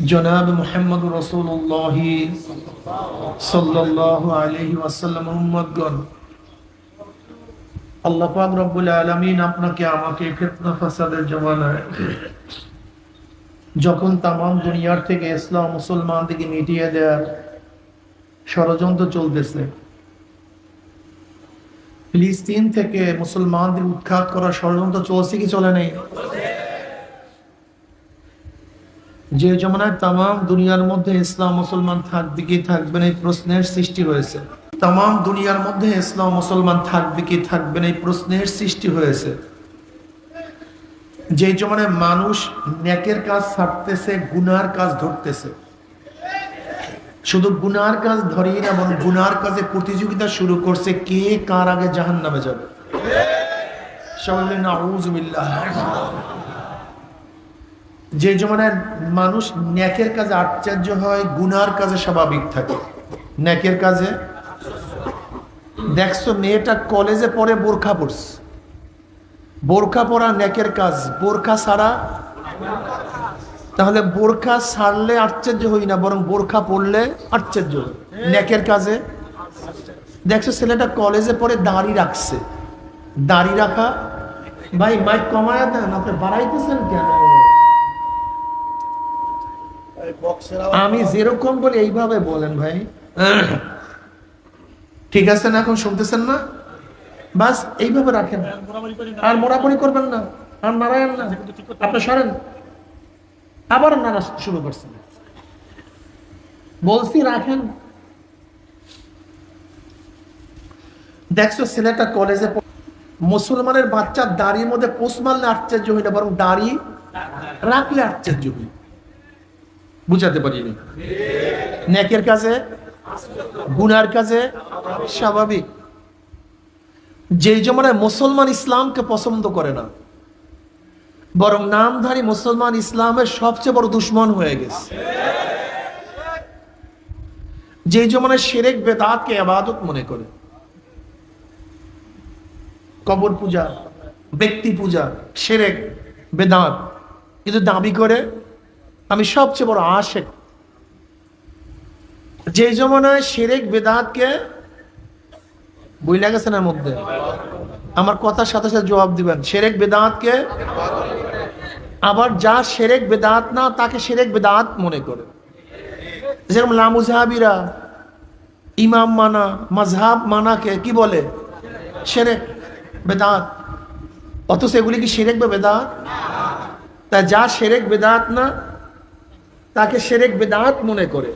জনাব মুহাম্মদ রাসূলুল্লাহ সাল্লাল্লাহু আলাইহি ওয়াসাল্লাম উম্মতগণ, আল্লাহ পাক রব্বুল আলামিন আপনাকে আমাকে ফিতনা ফাসাদের জমানায় যখন তামাম দুনিয়ার থেকে ইসলাম মুসলমানদেরকে মিটিয়ে দেওয়ার ষড়যন্ত্র চলতেছে, ফিলিস্তিন থেকে মুসলমানদের উৎখাত করার ষড়যন্ত্র চলছে কি চলে নেই? যে জমানায় তামাম দুনিয়ার মধ্যে ইসলাম মুসলমান থাকবে কি থাকবে না এই প্রশ্নের সৃষ্টি হয়েছে। তামাম দুনিয়ার মধ্যে ইসলাম মুসলমান থাকবে কি থাকবে না এই প্রশ্নের সৃষ্টি হয়েছে। যে জমানায় মানুষ নেকের কাজ ছাড়তেছে, গুনার কাজ ধরতেছে। শুধু গুনার কাজ ধরেই না, বরং গুনার কাজে প্রতিযোগিতা শুরু করছে, কে কার আগে জাহান্নামে যাবে। সবাই বলেন নাউযুবিল্লাহ। যে জমানায় মানুষ নেকের কাজে আশ্চর্য হয়, গুনার কাজে স্বাভাবিক থাকে। নেকের কাজে দেখছো মেয়েটা কলেজে পড়ে বোরখা পড়ছে, বোরখা পরা নেকের কাজ, বোরখা ছাড়া। তাহলে বোরখা ছাড়লে আশ্চর্য হই না, বরং বোরখা পড়লে আশ্চর্য হই। নেকের কাজে দেখছো ছেলেটা কলেজে পড়ে দাড়ি রাখছে, দাড়ি রাখা। ভাই মাইক কমায়া দেন, আপনি বাড়াইতেছেন কেন? আমি যেরকম বলি এইভাবে বলেন ভাই, ঠিক আছে না? এখন শুনতেছেন না? বাস এইভাবে রাখেন, আর মোড়াপড়ি করবেন না, আর নারায়ণ না, আপনি সরেন। আবার নাড়া শুরু করছেন, বলছি রাখেন। দেখছো ছেলেটা কলেজে, মুসলমানের বাচ্চা দাড়ির মধ্যে পোষ মারলে আশ্চর্য হই না, বরং দাড়ি রাখলে আশ্চর্য হই। বুঝাতে পারিনি? নেকের কাজে গুনার কাজে স্বাভাবিক। যেই জমানায় মুসলমান ইসলামকে পছন্দ করে না, বরং নামধারী মুসলমান ইসলামের সবচেয়ে বড় দুশ্মন হয়ে গেছে। যেই জমানায় শিরক বেদাতকে ইবাদত মনে করে, কবর পূজা, ব্যক্তি পূজা, শিরক বেদাত, কিন্তু দাবি করে আমি সবচেয়ে বড় আশিক। যে জমানায় শিরক বেদাতকে বইলা গেছে না মধ্যে, আমার কথার সাথে সাথে জবাব দিবেন। শিরক বেদাতকে, আবার যা শিরক বেদাত না তাকে শিরক বেদাত মনে করে। যেরকম লামুজহাবিরা ইমাম মানা, মাযহাব মানাকে কি বলে? শিরক বেদাত। অথচ এগুলি কি শিরক বা বেদাত? তা যা শিরক বেদাত না তাকে শিরক বেদাত মনে করে।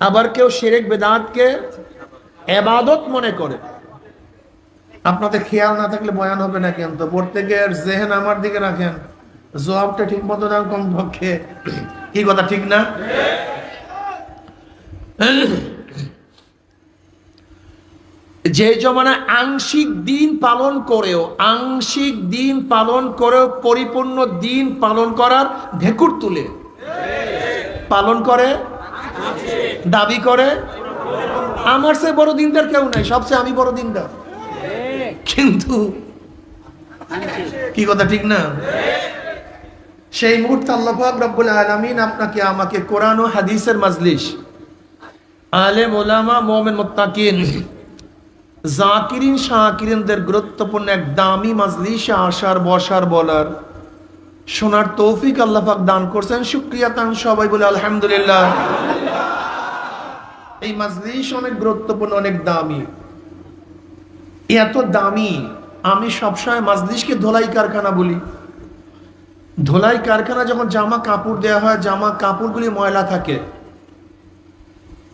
আবার কেউ শিরক বেদাতকে ইবাদত মনে করে। আপনাদের খেয়াল না থাকলে বয়ান হবে না, কিন্তু প্রত্যেকের জেহেন আমার দিকে রাখেন, জবাবটা ঠিক মতো না কমপক্ষে। কি কথা ঠিক না? যে জমানা আংশিক দিন পালন করেও পরিপূর্ণ দিন পালন করার ঢেকুর তুলে পালন করে, দাবি করে আমার চেয়ে বড় দিনদার কেউ নাই, সবচেয়ে আমি বড় দিনদার। কিন্তু কি কথা ঠিক না? সেই মুহূর্তে আল্লাহ পাক রব্বুল আলামিন আপনাকে আমাকে কোরআন ও হাদিসের মাজলিস, আলেম ওলামা, মুমিন মুত্তাকিন, জাকিরিন শাকিরিনদের গুরুত্বপূর্ণ এক দামি মাজলিসে আসার, বসার, বলার, শোনার তৌফিক আল্লাহ পাক দান করছেন। শুকরিয়া তান সবাই বলে আলহামদুলিল্লাহ। এই মাজলিস অনেক গুরুত্বপূর্ণ, অনেক দামি। এত দামি, আমি সবসময় মাজলিসকে ধোলাই কারখানা বলি। ধোলাই কারখানা যখন জামা কাপড় দেওয়া হয়, জামা কাপড়গুলি ময়লা থাকে,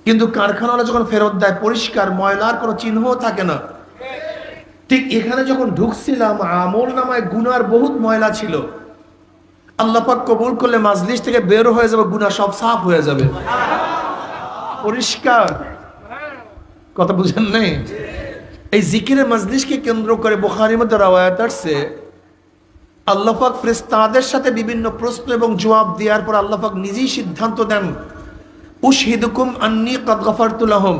কিন্তু কারখানাওয়ালা যখন ফেরত দেয় পরিষ্কার, ময়লার কোনো চিহ্নও থাকে না। ঠিক এখানে যখন ঢুকছিলাম, আমল নামায় গুনার বহুত ময়লা ছিল। আল্লাহ পাক কবুল করলে মাজলিস থেকে বের হয়ে যাবে, গুনাহ সব সাফ হয়ে যাবে, পরিষ্কার। কথা বুঝেন নাই? এই জিকিরের মাজলিসকে কেন্দ্র করে বুখারীর মধ্যে রওয়ায়াত আছে, আল্লাহ পাক ফেরেশতাদের সাথে বিভিন্ন প্রশ্ন এবং জবাব দেওয়ার পর আল্লাহ পাক নিজেই সিদ্ধান্ত দেন, উশহিদুকুম আন্নী ক্বাদ গফারতু লাহুম।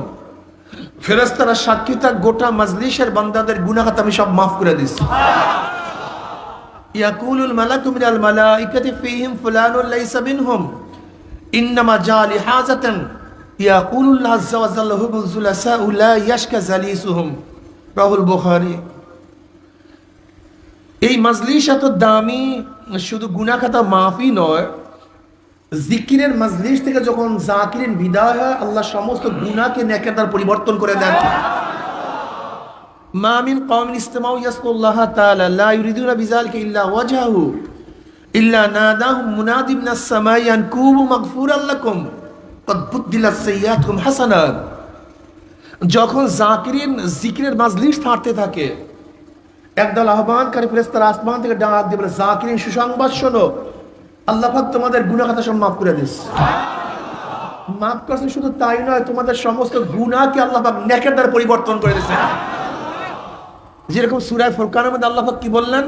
ফেরেশতারা সাক্ষী থাক, গোটা মাজলিসের বান্দাদের গুনাহ আমি সব মাফ করে দিয়েছি। ইয়াকুলুল মালাকু মিনাল মালাইকাতি ফীহিম ফুলানুন লাইসা মিনহুম। ইন্নামা জালি হাজাতান ইয়াকুলুল্লাহ আযজা ওয়া জাল্লা হুবুল জুলাসা লা ইয়াশকা জালিসুহুম, রাহুল বুখারী। এই মজলিস এত দামি, শুধু গুনাহ খাতা মাফি নয়, জিকিরের মজলিস থেকে যখন জাকিরিন বিদায় হয়, আল্লাহ সমস্ত গুনাহকে নেকের দ্বারা পরিবর্তন করে দেন। মা মিন কওমিন ইসতামাউ ইয়াসকুল্লাহ তাআলা লা ইউরিদুনা বিযালিকা ইল্লা ওয়াজহাহু ইল্লা নাদাহুম মুনাদি মিনাস সামাই আন কুমু মাগফুরান লাকুম ক্বাদ বুদ্দিলাত সাইয়্যাতুকুম হাসানাত। যখন জাকিরিন জিকিরের মজলিস থাকতে থাকে, একদল আহ্বানকারী ফেরেশতারা আসমান থেকে ডাক দিয়ে বলে, জাকিরিন সুসংবাদ শোনো, আল্লাহ পাক তোমাদের গুনাহ খাতা সব মাফ করে দিয়েছে। মাফ করছেন শুধু তাই নয়, তোমাদের সমস্ত গুনাহকে আল্লাহ পাক নেকের দ্বারা পরিবর্তন করে দিয়েছে। যেরকম সূরা ফুরকানের মধ্যে আল্লাহ পাক কি বললেন,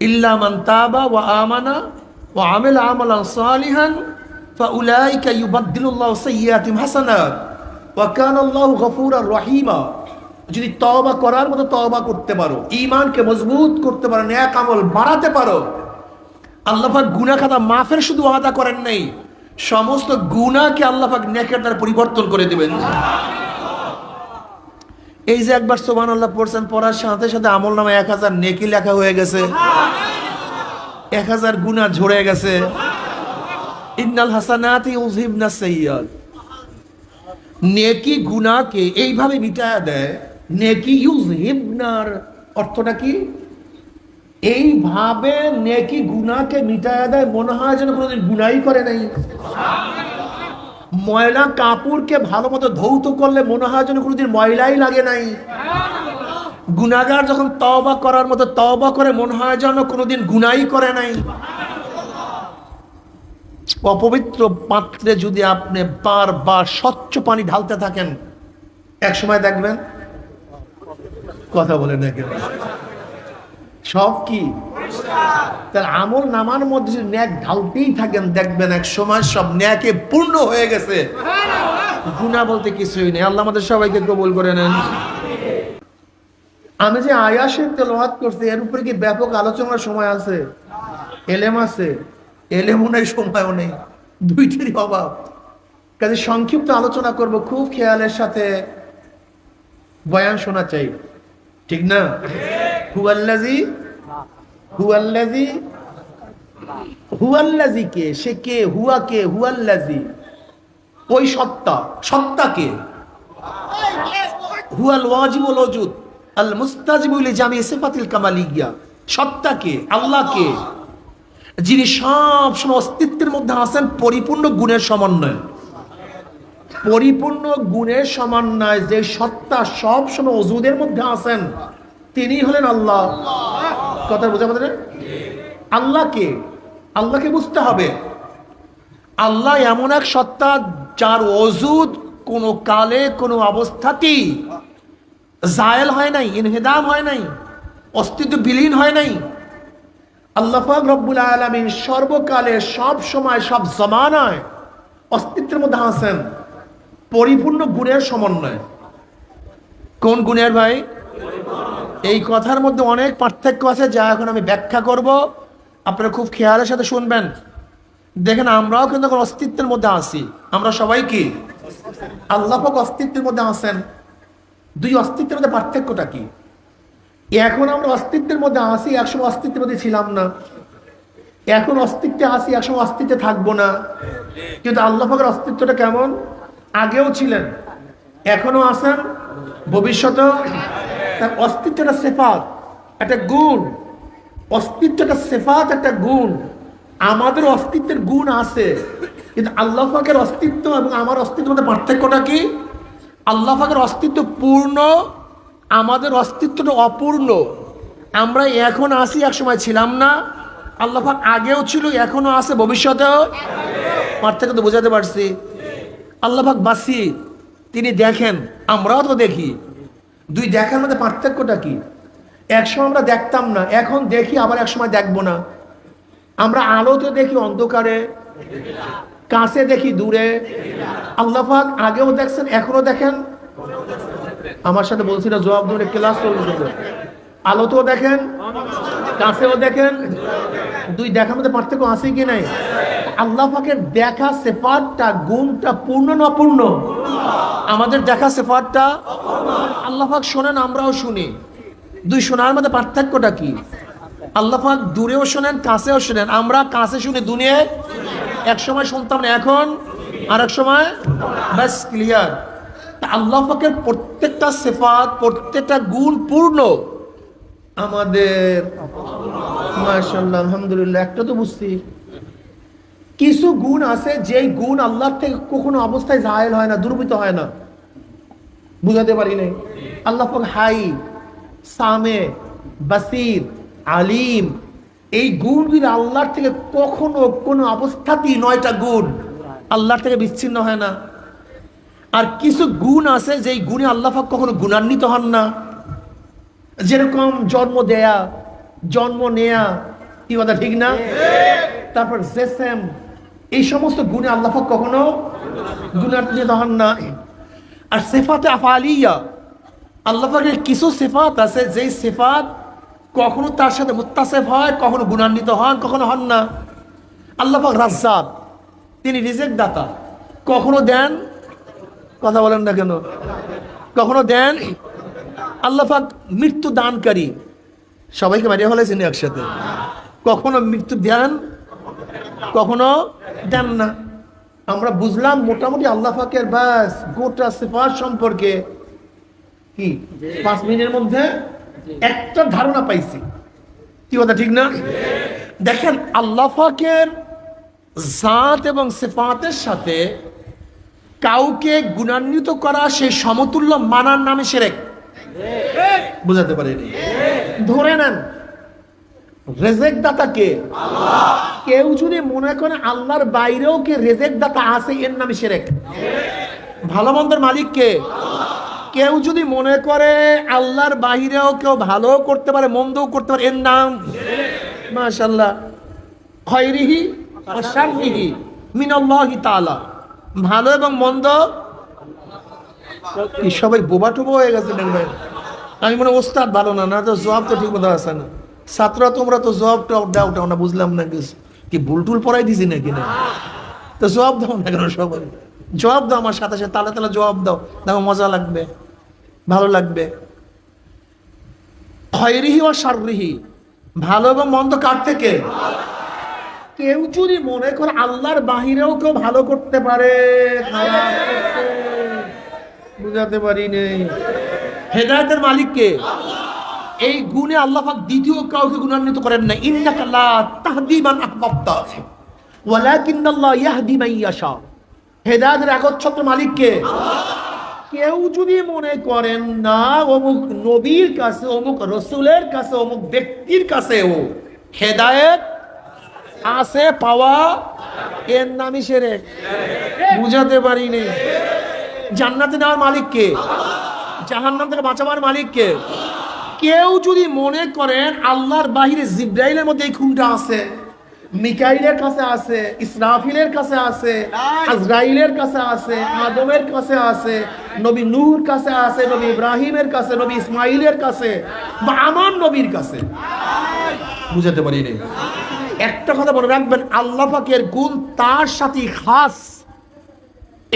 ইল্লা মান তাবা ওয়া আমানা ওয়া আমিলা আমালান সালিহান ফাউলাইকা ইউবাদদিলুল্লাহু সাইয়্যাতিহিম হাসানাত ওয়া কানা আল্লাহু গফুরার রহিমা। যদি তওবা করার মতো তওবা করতে পারো, ঈমানকে মজবুত করতে পারো, নেক আমল বাড়াতে পারো, আল্লাহ পাক গুনাহ খাতা মাফের শুধু ওয়াদা করেন নাই, সমস্ত গুনাহকে আল্লাহ পাক নেকের দ্বারা পরিবর্তন করে দিবেন। এই যে একবার সুবহানাল্লাহ পড়ছেন, পড়ার সাথে সাথে আমলনামায় 1000 নেকি লেখা হয়ে গেছে, 1000 গুনাহ ঝরে গেছে। ইন্নাল হাসানাতি ইউযহিবনাস সাইয়্যাত। নেকি গুনাহকে এইভাবে মিটায়া দেয়। নেকি ইউযহিবনার অর্থটা কি? এইভাবে নেকি গুনাহকে মিটায়া দেয়, মনে হয় যেন কোনোদিন গুনাহই করে নাই। ময়লা কাপড়কে ভালো মতো ধৌত করলে মনে হয় যেন কোনোদিন ময়লাই লাগে নাই। গুনাহগার যখন তওবা করার মতো তওবা করে, মনে হয় যেন কোনোদিন গুনাহই করে নাই। অপবিত্র পাত্রে যদি আপনি বারবার স্বচ্ছ পানি ঢালতে থাকেন, এক সময় দেখবেন, কথা বলেন না কেন, সব কি তার আমল নামার মধ্যে যদি নেক ঢালতেই থাকেন, দেখবেন এক সময় সব নেকে পূর্ণ হয়ে গেছে, গুনাহ বলতে কিছুই নেই। আল্লাহ আমাদের সবাইকে কবুল করে নেন। আমি যে আয়াতের তেলাওয়াত করছি, এর উপরে কি ব্যাপক আলোচনার সময় আছে? এলেম আছে? এলেমও নেই, সময়ও নেই, দুইটারই অভাব। কাজে সংক্ষিপ্ত আলোচনা করব, খুব খেয়ালের সাথে বয়ান শোনা চাই, ঠিক না? হুয়াল্লাযী কে? সে কে? হুয়া কে? হুয়াল্লাযী ওই সত্তা। সত্তা কে? হুয়াল ওয়াজিবুল ওজুদ আল মুস্তাজিবু লিজামি সিফাতিল কামালিয়্যা। সত্তা কে? আল্লাহ কে? যিনি সব সময় অস্তিত্বের মধ্যে আছেন, পরিপূর্ণ গুণের সমন্বয়। পরিপূর্ণ গুণের সমন্বয় যে সত্তা সব সময় ওজুদের মধ্যে আছেন, তিনি হলেন আল্লাহ। কথা বুঝা আমাদের? আল্লাহকে, আল্লাহকে বুঝতে হবে। আল্লাহ এমন এক সত্তা যার ওজুদ কোনো কালে কোনো অবস্থাতেই জায়েল হয় নাই, ইনহিদাম হয় নাই, অস্তিত্ব বিলীন হয় নাই। আল্লাহ পাক রব্বুল আলামিন সর্বকালে, সব সময়, সব জমানায় অস্তিত্বের মধ্যে আছেন, পরিপূর্ণ গুণের সমন্বয়। কোন গুণের ভাই? এই কথার মধ্যে অনেক পার্থক্য আছে, যা এখন আমি ব্যাখ্যা করব, আপনারা খুব খেয়ালের সাথে শুনবেন। দেখেন, আমরাও কিন্তু এখন অস্তিত্বের মধ্যে আছি। আমরা সবাই কি? আল্লাহ পাক অস্তিত্বের মধ্যে আছেন। দুই অস্তিত্বের মধ্যে পার্থক্যটা কি? এখন আমরা অস্তিত্বের মধ্যে আছি, একসময় অস্তিত্বের মধ্যে ছিলাম না। এখন অস্তিত্বে আছি, একসময় অস্তিত্বে থাকবো না। কিন্তু আল্লাহ পাকের অস্তিত্বটা কেমন? আগেও ছিলেন, এখনো আছেন, ভবিষ্যতেও। তার অস্তিত্ব একটা সিফাত, একটা গুণ। অস্তিত্ব একটা সিফাত, একটা গুণ। আমাদের অস্তিত্বের গুণ আছে, কিন্তু আল্লাহ পাকের অস্তিত্ব এবং আমার অস্তিত্বের মধ্যে পার্থক্যটা কি? আল্লাহ পাকের অস্তিত্ব পূর্ণ, আমাদের অস্তিত্বটা অপূর্ণ। আমরা এখন আছি, এক সময় ছিলাম না। আল্লাহ পাক আগেও ছিল, এখনো আছে, ভবিষ্যতেও। পার্থক্য তো বোঝাতে পারছি। আল্লাহ পাক বাসি, তিনি দেখেন, আমরাও তো দেখি। দুই দেখার মধ্যে পার্থক্যটা কি? একসময় আমরা দেখতাম না, এখন দেখি, আবার একসময় দেখবো না। আমরা আলোতে দেখি, অন্ধকারে, কাছে দেখি, দূরে। আল্লাহ পাক আগেও দেখছেন, এখনো দেখেন। আমার সাথে বলছি না, জবাব ধরে ক্লাস চলবে। আলোতেও দেখেন, কাছেও দেখেন। দুই দেখার মধ্যে পার্থক্য আছে কি নাই? আল্লাহ পাকের দেখা সিফাতটা গুণটা পূর্ণ না অপূর্ণ? আমাদের দেখা সিফাতটা আল্লাহ পাক শোনেন, আমরাও শুনি। দুই শোনার মধ্যে পার্থক্যটা কি? আল্লাহ পাক দূরেও শোনেন, কাছেও শোনেন। আমরা কাছে শুনি, দুনিয়ায় এক সময় শুনতাম না, এখন আর এক সময় ব্যাস ক্লিয়ার। আল্লাহ পাকের প্রত্যেকটা সিফাত, প্রত্যেকটা গুণ পূর্ণ, আমাদের মাশাআল্লাহ আলহামদুলিল্লাহ। একটা তো বুঝছি, কিছু গুণ আছে যেই গুণ আল্লাহর থেকে কখনো অবস্থায় জাহেল হয় না, দুর্বৃত হয় না। বুঝাতে পারি নাই? আল্লাহ পাক হাই, সামে, বাসির, আলিম, এই গুণগুলো আল্লাহর থেকে কখনো কোনো অবস্থাতেই, 9টা গুণ আল্লাহর থেকে বিচ্ছিন্ন হয় না। আর কিছু গুণ আছে যেই গুণে আল্লাহ পাক কখনো গুণান্বিত হন না, যেরকম জন্ম দেয়া, জন্ম নেয়া, কি কথা ঠিক না? তারপর জেসেম, এই সমস্ত গুণে আল্লাহ পাক কখনো গুণান্বিত হন না। আর সিফাতে আফআলিয়া, আল্লাহ পাকের কিছু সিফাত আছে যেই সিফাত কখনো তার সাথে মুত্তাসিফ হয়, কখনো গুণান্বিত হন, কখনো হন না। আল্লাহ পাক রাজ্জাক, তিনি রিজিক দাতা, কখনো দেন, কথা বলেন না কেন, কখনো দেন। আল্লাহ পাক মৃত্যু দানকারী, সবাইকে মারিয়া ফেলেছেন একসাথে, কখনো মৃত্যু দেন, কখনো দেন না। আমরা বুঝলাম মোটামুটি আল্লাহ পাকের বাস গোটা সিফাত সম্পর্কে কি 5 মিনিটের মধ্যে একটা ধারণা পাইছি, কি কথা ঠিক না? দেখেন, আল্লাহ পাকের জাত এবং সিফাতের সাথে কাউকে গুণান্বিত করা, সেই সমতুল্য মানার নামে শিরক। বুঝাতে পারিনি? ধরে নেন রেজেক দাতা কে? কেউ যদি মনে করে আল্লাহর বাইরেও কে রেজেক দাতা আছে, এর নামে শিরক। ভালো মন্দের মালিক কে? কেউ যদি মনে করে আল্লাহর বাইরেও কেউ ভালো করতে পারে, মন্দও করতে পারে, এর নাম মাশাআল্লাহ খায়রিহি ওয়া শাররিহি মিনাল্লাহি তাআলা। ভালো এবং মন্দ কি সবাই বোবা টোবা হয়ে গেছে? আমি মনে ওস্তাদ ভালো না, না তো জবাব তো ঠিক মতো আসে না। ছাত্ররা তোমরা তো জবাবটা দাও না, বুঝলাম না কিছু, কি ভুল টুল পড়াই দিছি নাকি? না তো জবাব দাও না কেন? সবাই জবাব দাও, আমার সাথে সাথে তালে তালে জবাব দাও, দেখো মজা লাগবে, ভালো লাগবে। খায়রিহি ওয়া শাররিহি, ভালো এবং মন্দ কার থেকে? কেউ যদি মনে করে আল্লাহর বাহিরেও কেউ ভালো করতে পারে, বুঝাতে পারি নেই। হেদায়েতের মালিক কে? এই গুণে আল্লাহ পাক দ্বিতীয় কাউকে গুণান্বিত করেন না। ইন্নাকা লা তাহদি মান আহবাবতা ওয়ালাকিন্নাল্লাহ ইয়াহদি মান ইয়াশা। হেদায়েতের একচ্ছত্র মালিক কে? কেউ যদি মনে করেন না অমুক নবীর কাছে, অমুক রসুলের কাছে, অমুক ব্যক্তির কাছেও হেদায়েত আছে পাওয়া, এর নামই শিরক। বুঝাতে পারিনি? জান্নাতে নেওয়ার মালিক কে? জাহান্নাম থেকে বাঁচাবার মালিক কে? কেউ যদি মনে করেন আল্লাহর বাহিরে জিব্রাইলের মধ্যে এই খুনটা আছে, মিকাইলের কাছে আছে, ইসরাফিলের কাছে আছে, আজরাইলের কাছে আছে, আদমের কাছে আছে, নবী নূহর কাছে আছে, নবী ইব্রাহিমের কাছে, নবী ইসমাইলের কাছে, বা আমার নবীর কাছে, বুঝাতে পারি নাই। একটা কথা মনে রাখবেন, আল্লাহ পাকের গুণ তার সাথে খাস।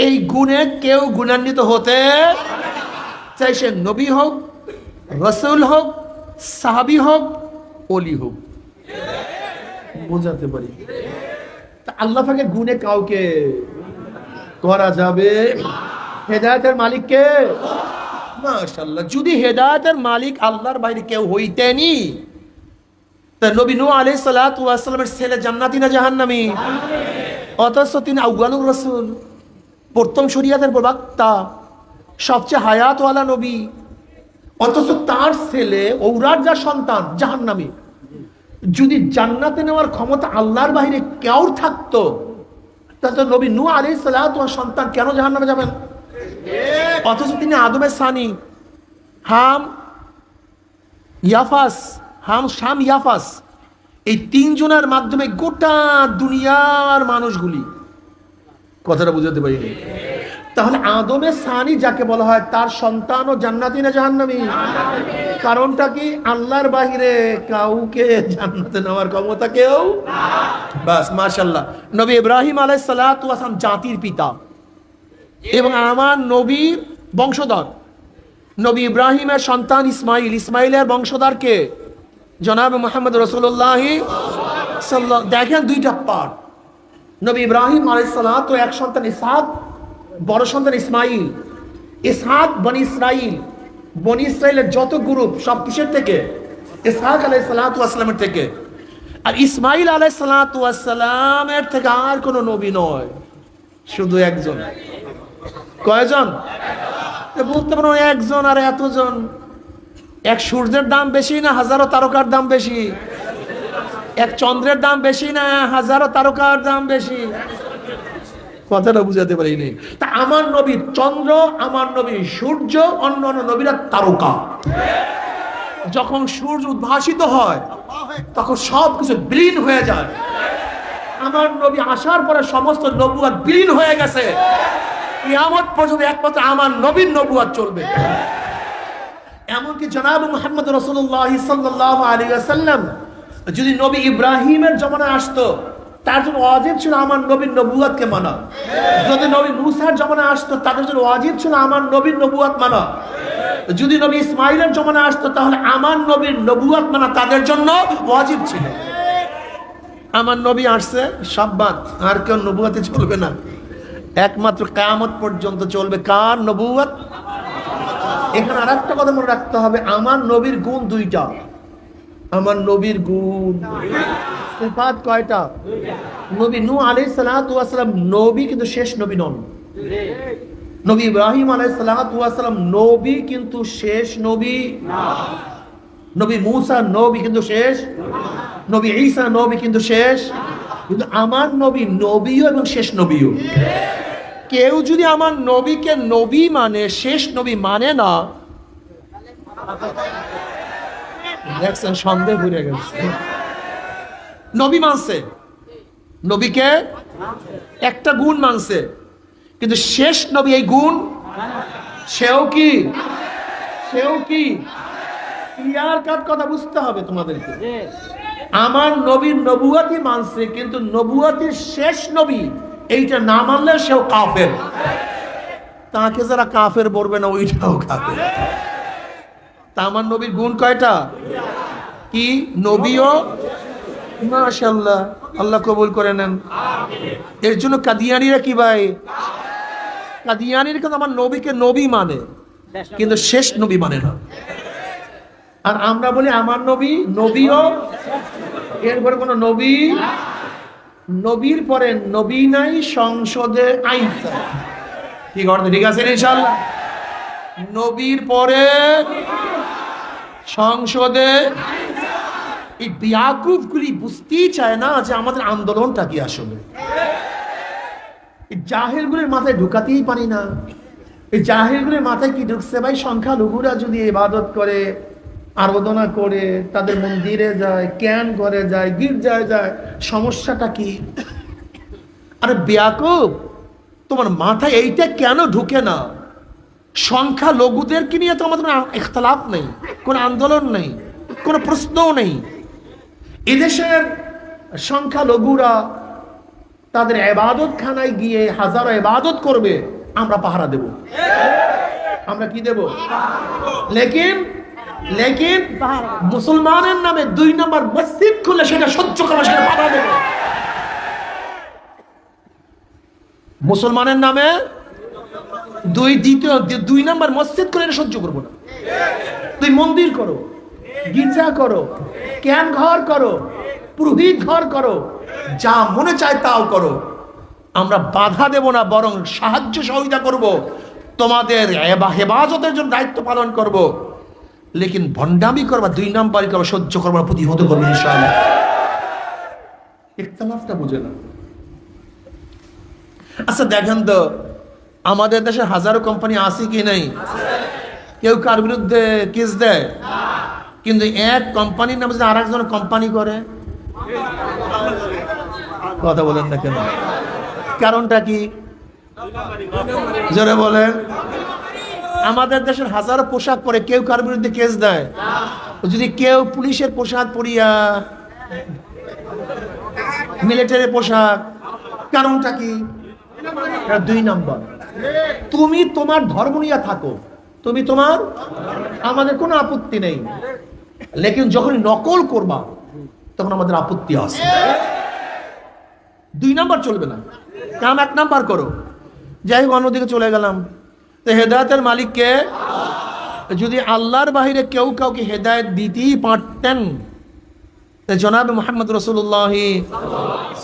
এই গুণে কেউ গুণান্বিত হতে চাই, সে নবী হোক, রসুল হোক, সাহাবী হোক, ওলি হোক। বুঝাতে পারি? আল্লাহ পাকের গুণে কাউকে করা যাবে। হেদায়েতের মালিক কে? মাশাআল্লাহ। যদি হেদায়েতের মালিক আল্লাহর বাইরে কেউ হইতেনি, তা নবী নূহ আলাইহিস সালাতু ওয়াস সালামের ছেলে জান্নাতি না জাহান্নামী? অথচ তিনি আউয়ালুর রাসূল, প্রথম শরীয়তের প্রবক্তা, সবচেয়ে হায়াতওয়ালা নবী, অথচ তার ছেলে ঔরার যা সন্তান জাহান্নামী। যদি জান্নাতে নেওয়ার ক্ষমতা আল্লাহর বাইরে কেউ থাকতো, তাহলে নবী নূহ আলাইহিস সালাতু ওয়াস সন্তান কেন জাহান্নামে যাবেন? অথচ তিনি আদমের সানি, হাম ইয়াফাস, শাম ইয়াফাস, এই 3 জনের মাধ্যমে গোটা দুনিয়ার মানুষগুলি, কথাটা বুঝাতে পারিনি? তাহলে আদমে সানি যাকে বলা হয় তার সন্তান ও জান্নাতি না জাহান্নামী? কারণটা কি? আল্লাহর বাহিরে কাউকে জান্নাতে নেওয়ার ক্ষমতা কেউ। বাস মাশাআল্লাহ। নবী ইব্রাহিম আলাইহিস সালাতু ওয়াস সালাম জাতির পিতা এবং আমার নবীর বংশধর। নবী ইব্রাহিমের সন্তান ইসমাইল, ইসমাইলের বংশধর কে? জনাব মুহাম্মদ রাসূলুল্লাহ সাল্লাল্লাহু। দেখেন দুইটা পার্ট। নবী ইব্রাহিম আলাইহিস সালাতু এক সন্তান ইসহাক, বড় সন্তান ইসমাইল। ইসহাক বনি ইসরাইল, বনি ইসরাইলের যত গ্রুপ সব কিসের থেকে? ইসহাক আলাইহিস সালাতু ওয়াস সালামের থেকে। আর ইসমাইল আলাইহিস সালাতু ওয়াস সালামের থেকে আর কোনো নবী নয়, শুধু একজন। কয়জন? বলতে পারো একজন। আর এতজন, এক সূর্যের দাম বেশি না হাজারো তারকার দাম বেশি? এক চন্দ্রের দাম বেশি না হাজারো তারকার দাম বেশি? কথাটা বুঝাতে পারিনি। তা আমার নবী চন্দ্র, আমার নবী সূর্য, অন্য অন্য নবীরা তারকা। যখন সূর্য উদ্ভাসিত হয় তখন সবকিছু বিলীন হয়ে যায়। আমার নবী আসার পরে সমস্ত নবুয়ত বিলীন হয়ে গেছে। কিয়ামত পর্যন্ত একমাত্র আমার নবীর নবুয়ত চলবে। এমনকি জনাব মুহাম্মদ রাসূলুল্লাহ সাল্লাল্লাহু আলাইহি ওয়াসাল্লাম যদি নবী ইব্রাহিমের জমানায় আসতো, তার জন্য ওয়াজিব ছিল আমার নবীর নবুয়তকে মানা। যদি নবী মুসার জমানায় আসতো, তাদের জন্য ওয়াজিব ছিল আমার নবীর নবুয়ত মানা। যদি নবী ইসমাইলের জমানায় আসতো, তাহলে আমার নবীর নবুয়ত মানা তাদের জন্য ওয়াজিব ছিল। আমার নবী আসছে, সব বাদ, আর কেউ নবুয়তে চলবে না। একমাত্র কিয়ামত পর্যন্ত চলবে কার নবুয়ত? এখানে আর একটা কথা মনে রাখতে হবে, আমার নবীর গুণ দুইটা। আমার নবীর গুণ সিফাত কয়টা? নবী নূহ আলাইহিস সালাতু ওয়াস সালাম নবী, কিন্তু শেষ নবী নন। নবী ইব্রাহিম আলাইহিস সালাতু ওয়াস সালাম নবী, কিন্তু শেষ নবী না। নবী মুসা নবী, কিন্তু শেষ। নবী ঈসা নবী, কিন্তু শেষ। কিন্তু আমার নবী নবীও এবং শেষ নবীও। কেউ যদি আমার নবীকে নবী মানে, শেষ নবী মানে না, দেখছেন সন্দেহ ঘুরে গেছে। নবী মানছে, নবীকে একটা গুণ মানছে, কিন্তু শেষ নবী এই গুণ সেও কি ক্লিয়ার কাট কথা বুঝতে হবে তোমাদেরকে। আমার নবীর নবুয়তই মানছে, কিন্তু নবুয়তের শেষ নবী এইটা না মানলে সেও কাফের। তাকে যারা কাফের বলবে না, ওইটাও কাফের। তা আমার নবীর গুণ কয়টা? কি? নবীও মাশাআল্লাহ, আল্লাহ কবুল করে নেন। এর জন্য কাদিয়ানীরা কি ভাই? কাদিয়ানীরা কিন্তু আমার নবীকে নবী মানে, কিন্তু শেষ নবী মানে না। আর আমরা বলি আমার নবী নবীও, এরপরে কোন নবী, নবীর পরে নবী নাই, সংসদে আইন। কি করতে? ঠিক আছে ইনশাআল্লাহ। নবীর পরে সংসদে। এই বিয়াকুফগুলি বুঝতেই চায় না যে আমাদের আন্দোলনটা কি আসলে। এই জাহেলগুলির মাথায় ঢুকাতেই পারি না। এই জাহেলগুলির মাথায় কি ঢুকছে ভাই? সংখ্যালঘুরা যদি ইবাদত করে, আরাধনা করে, তাদের মন্দিরে যায়, ক্যান করে যায়, গির্জায় যায়, সমস্যাটা কি? আরে বিয়াকুফ, তোমার মাথায় এইটা কেন ঢুকে না? সংখ্যালঘুদেরকে নিয়ে তো আমাদের কোনো ইখতিলাফ নেই, কোনো আন্দোলন নেই, কোনো প্রশ্নও নেই। এদেশের সংখ্যালঘুরা তাদের ইবাদত খানায় গিয়ে হাজারো ইবাদত করবে, আমরা পাহারা দেব। আমরা কি দেব? লেকিন মুসলমানের নামে 2 নম্বর মসজিদ খুলে সেটা সহ্য করা, সেটা বাধা দেব। মুসলমানের নামে 2 নম্বর মসজিদ করে এটা সহ্য করবো না। তুই মন্দির করো, গির্জা করো, ক্যান ঘর করো, পুরোহিত ঘর করো, যা মনে চায় তাও করো, আমরা বাধা দেব না, বরং সাহায্য সহযোগিতা করব, তোমাদের হেফাজতের জন্য দায়িত্ব পালন করব। লেকিন ভণ্ডামি করবা, 2 নম্বরই করবা, সহ্য করবা, প্রতিহত করবো ইনশাআল্লাহ। ইখতিলাফটা বুঝে না। আচ্ছা দেখেন তো, আমাদের দেশে হাজারো কোম্পানি আছে কি নাই? কেউ কার বিরুদ্ধে কেস দেয়, কিন্তু এক কোম্পানির নামে যদি আরেকজন কোম্পানি করে, কথা বলেন না কেন? কারণটা কি? জোরে বলেন। আমাদের দেশের হাজারো পোশাক পরে কেউ কার বিরুদ্ধে কেস দেয়? যদি কেউ পুলিশের পোশাক পরিয়া, মিলিটারি পোশাক, কারণটা কি? 2 নম্বর, তুমি তোমার ধর্ম নিয়ে থাকো, তুমি তোমার, আমাদের কোনো আপত্তি নেই, লেকিন যখন নকল করবা তখন আমাদের আপত্তি আছে। 2 নম্বর চলবে না, কাম 1 নম্বর করো। যাই হোক, অন্যদিকে চলে গেলাম। তো হেদায়েতের মালিককে, যদি আল্লাহর বাহিরে কেউ কাউকে হেদায়েত দিতেই পারতেন, জনাব মুহাম্মদ রাসূলুল্লাহ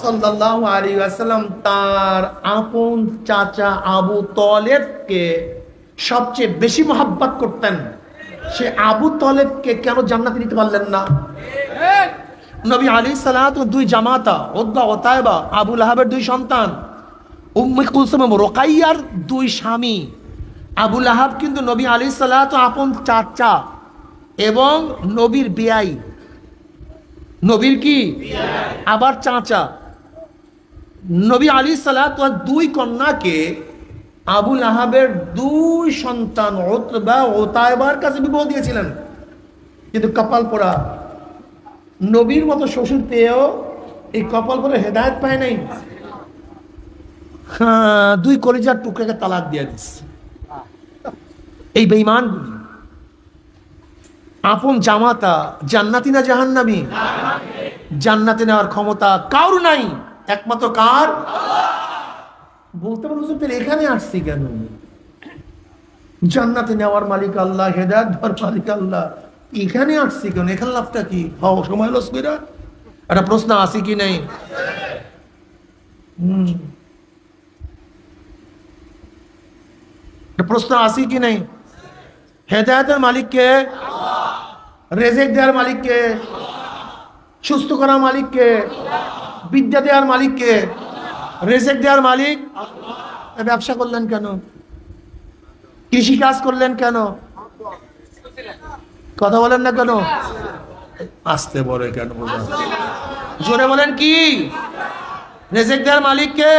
সাল্লাল্লাহু আলাইহি ওয়াসাল্লাম তার আপন চাচা আবু তালেবকে সবচেয়ে বেশি মহব্বত করতেন। সে আবু তালেবকে কেন জান্নাতে নিতে পারলেন না? নবী আলাইহিস সালাতু 2 জামাতা, উতবা ও তায়বা, আবু লাহাবের 2 সন্তান, উম্মে কুলসুম এবং রুকাইয়ার 2 স্বামী। আবু লাহাব কিন্তু নবী আলাইহিস সালাতু আপন চাচা এবং নবীর বিয়াই, নবীর কি আবার চাচা। নবী আলাইহিস সালাতু 2 কন্যাকে আবু লাহাবের 2 সন্তান উতবা ও তায়বার কাছে বিবাহ দিয়েছিলেন, কিন্তু কপাল পোড়া, নবীর মতো শ্বশুর পেয়েও এই কপাল পোড়া হেদায়েত পায় নাই। 2 কলিজার টুকরাকে তালাক দিয়ে দিচ্ছে। এই বেঈমানগুলি আপন জামাতা জান্নাতি না জাহান্নামী? জান্নাতে নেওয়ার ক্ষমতা কার নাই, একমাত্র কার? বলতে পারো তাহলে এখানে আসছি কেন? জান্নাতে নেওয়ার মালিক আল্লাহ, হেদায়েত দেওয়ার মালিক আল্লাহ, এখানে আসছি কেন? এখানে লাভটা কি? সময় লস কইরা একটা প্রশ্ন আছে কি নেই? প্রশ্ন আছে কি নেই? হেদায়েতের মালিককে, রেজেক দেওয়ার মালিককে, সুস্থ করার মালিককে, বিদ্যা দেওয়ার মালিককে, রেজেক দেওয়ার মালিক। ব্যবসা করলেন কেন? কৃষি কাজ করলেন কেন? কথা বলেন না কেন? আসতে বলে কেন? জোরে বলেন কি? রেজেক দেওয়ার মালিককে।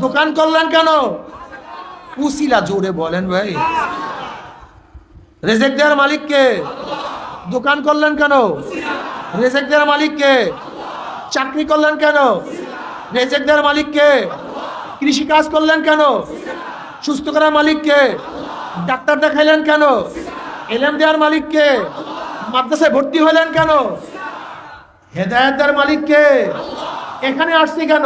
দোকান করলেন কেন? উসিলা, জোরে বলেন ভাই। রেজেক দেওয়ার মালিককে। দোকান করলেন কেন? রেজেক দেওয়ার মালিককে। চাকরি করলেন কেন? রেজেক দেওয়ার মালিককে। কৃষি কাজ করলেন কেন? সুস্থ করার মালিককে। ডাক্তার দেখাইলেন কেন? ইলম দেওয়ার মালিককে। মাদ্রাসায় ভর্তি হলেন কেন? হেদায়েত দেওয়ার মালিককে। এখানে আসছি কেন?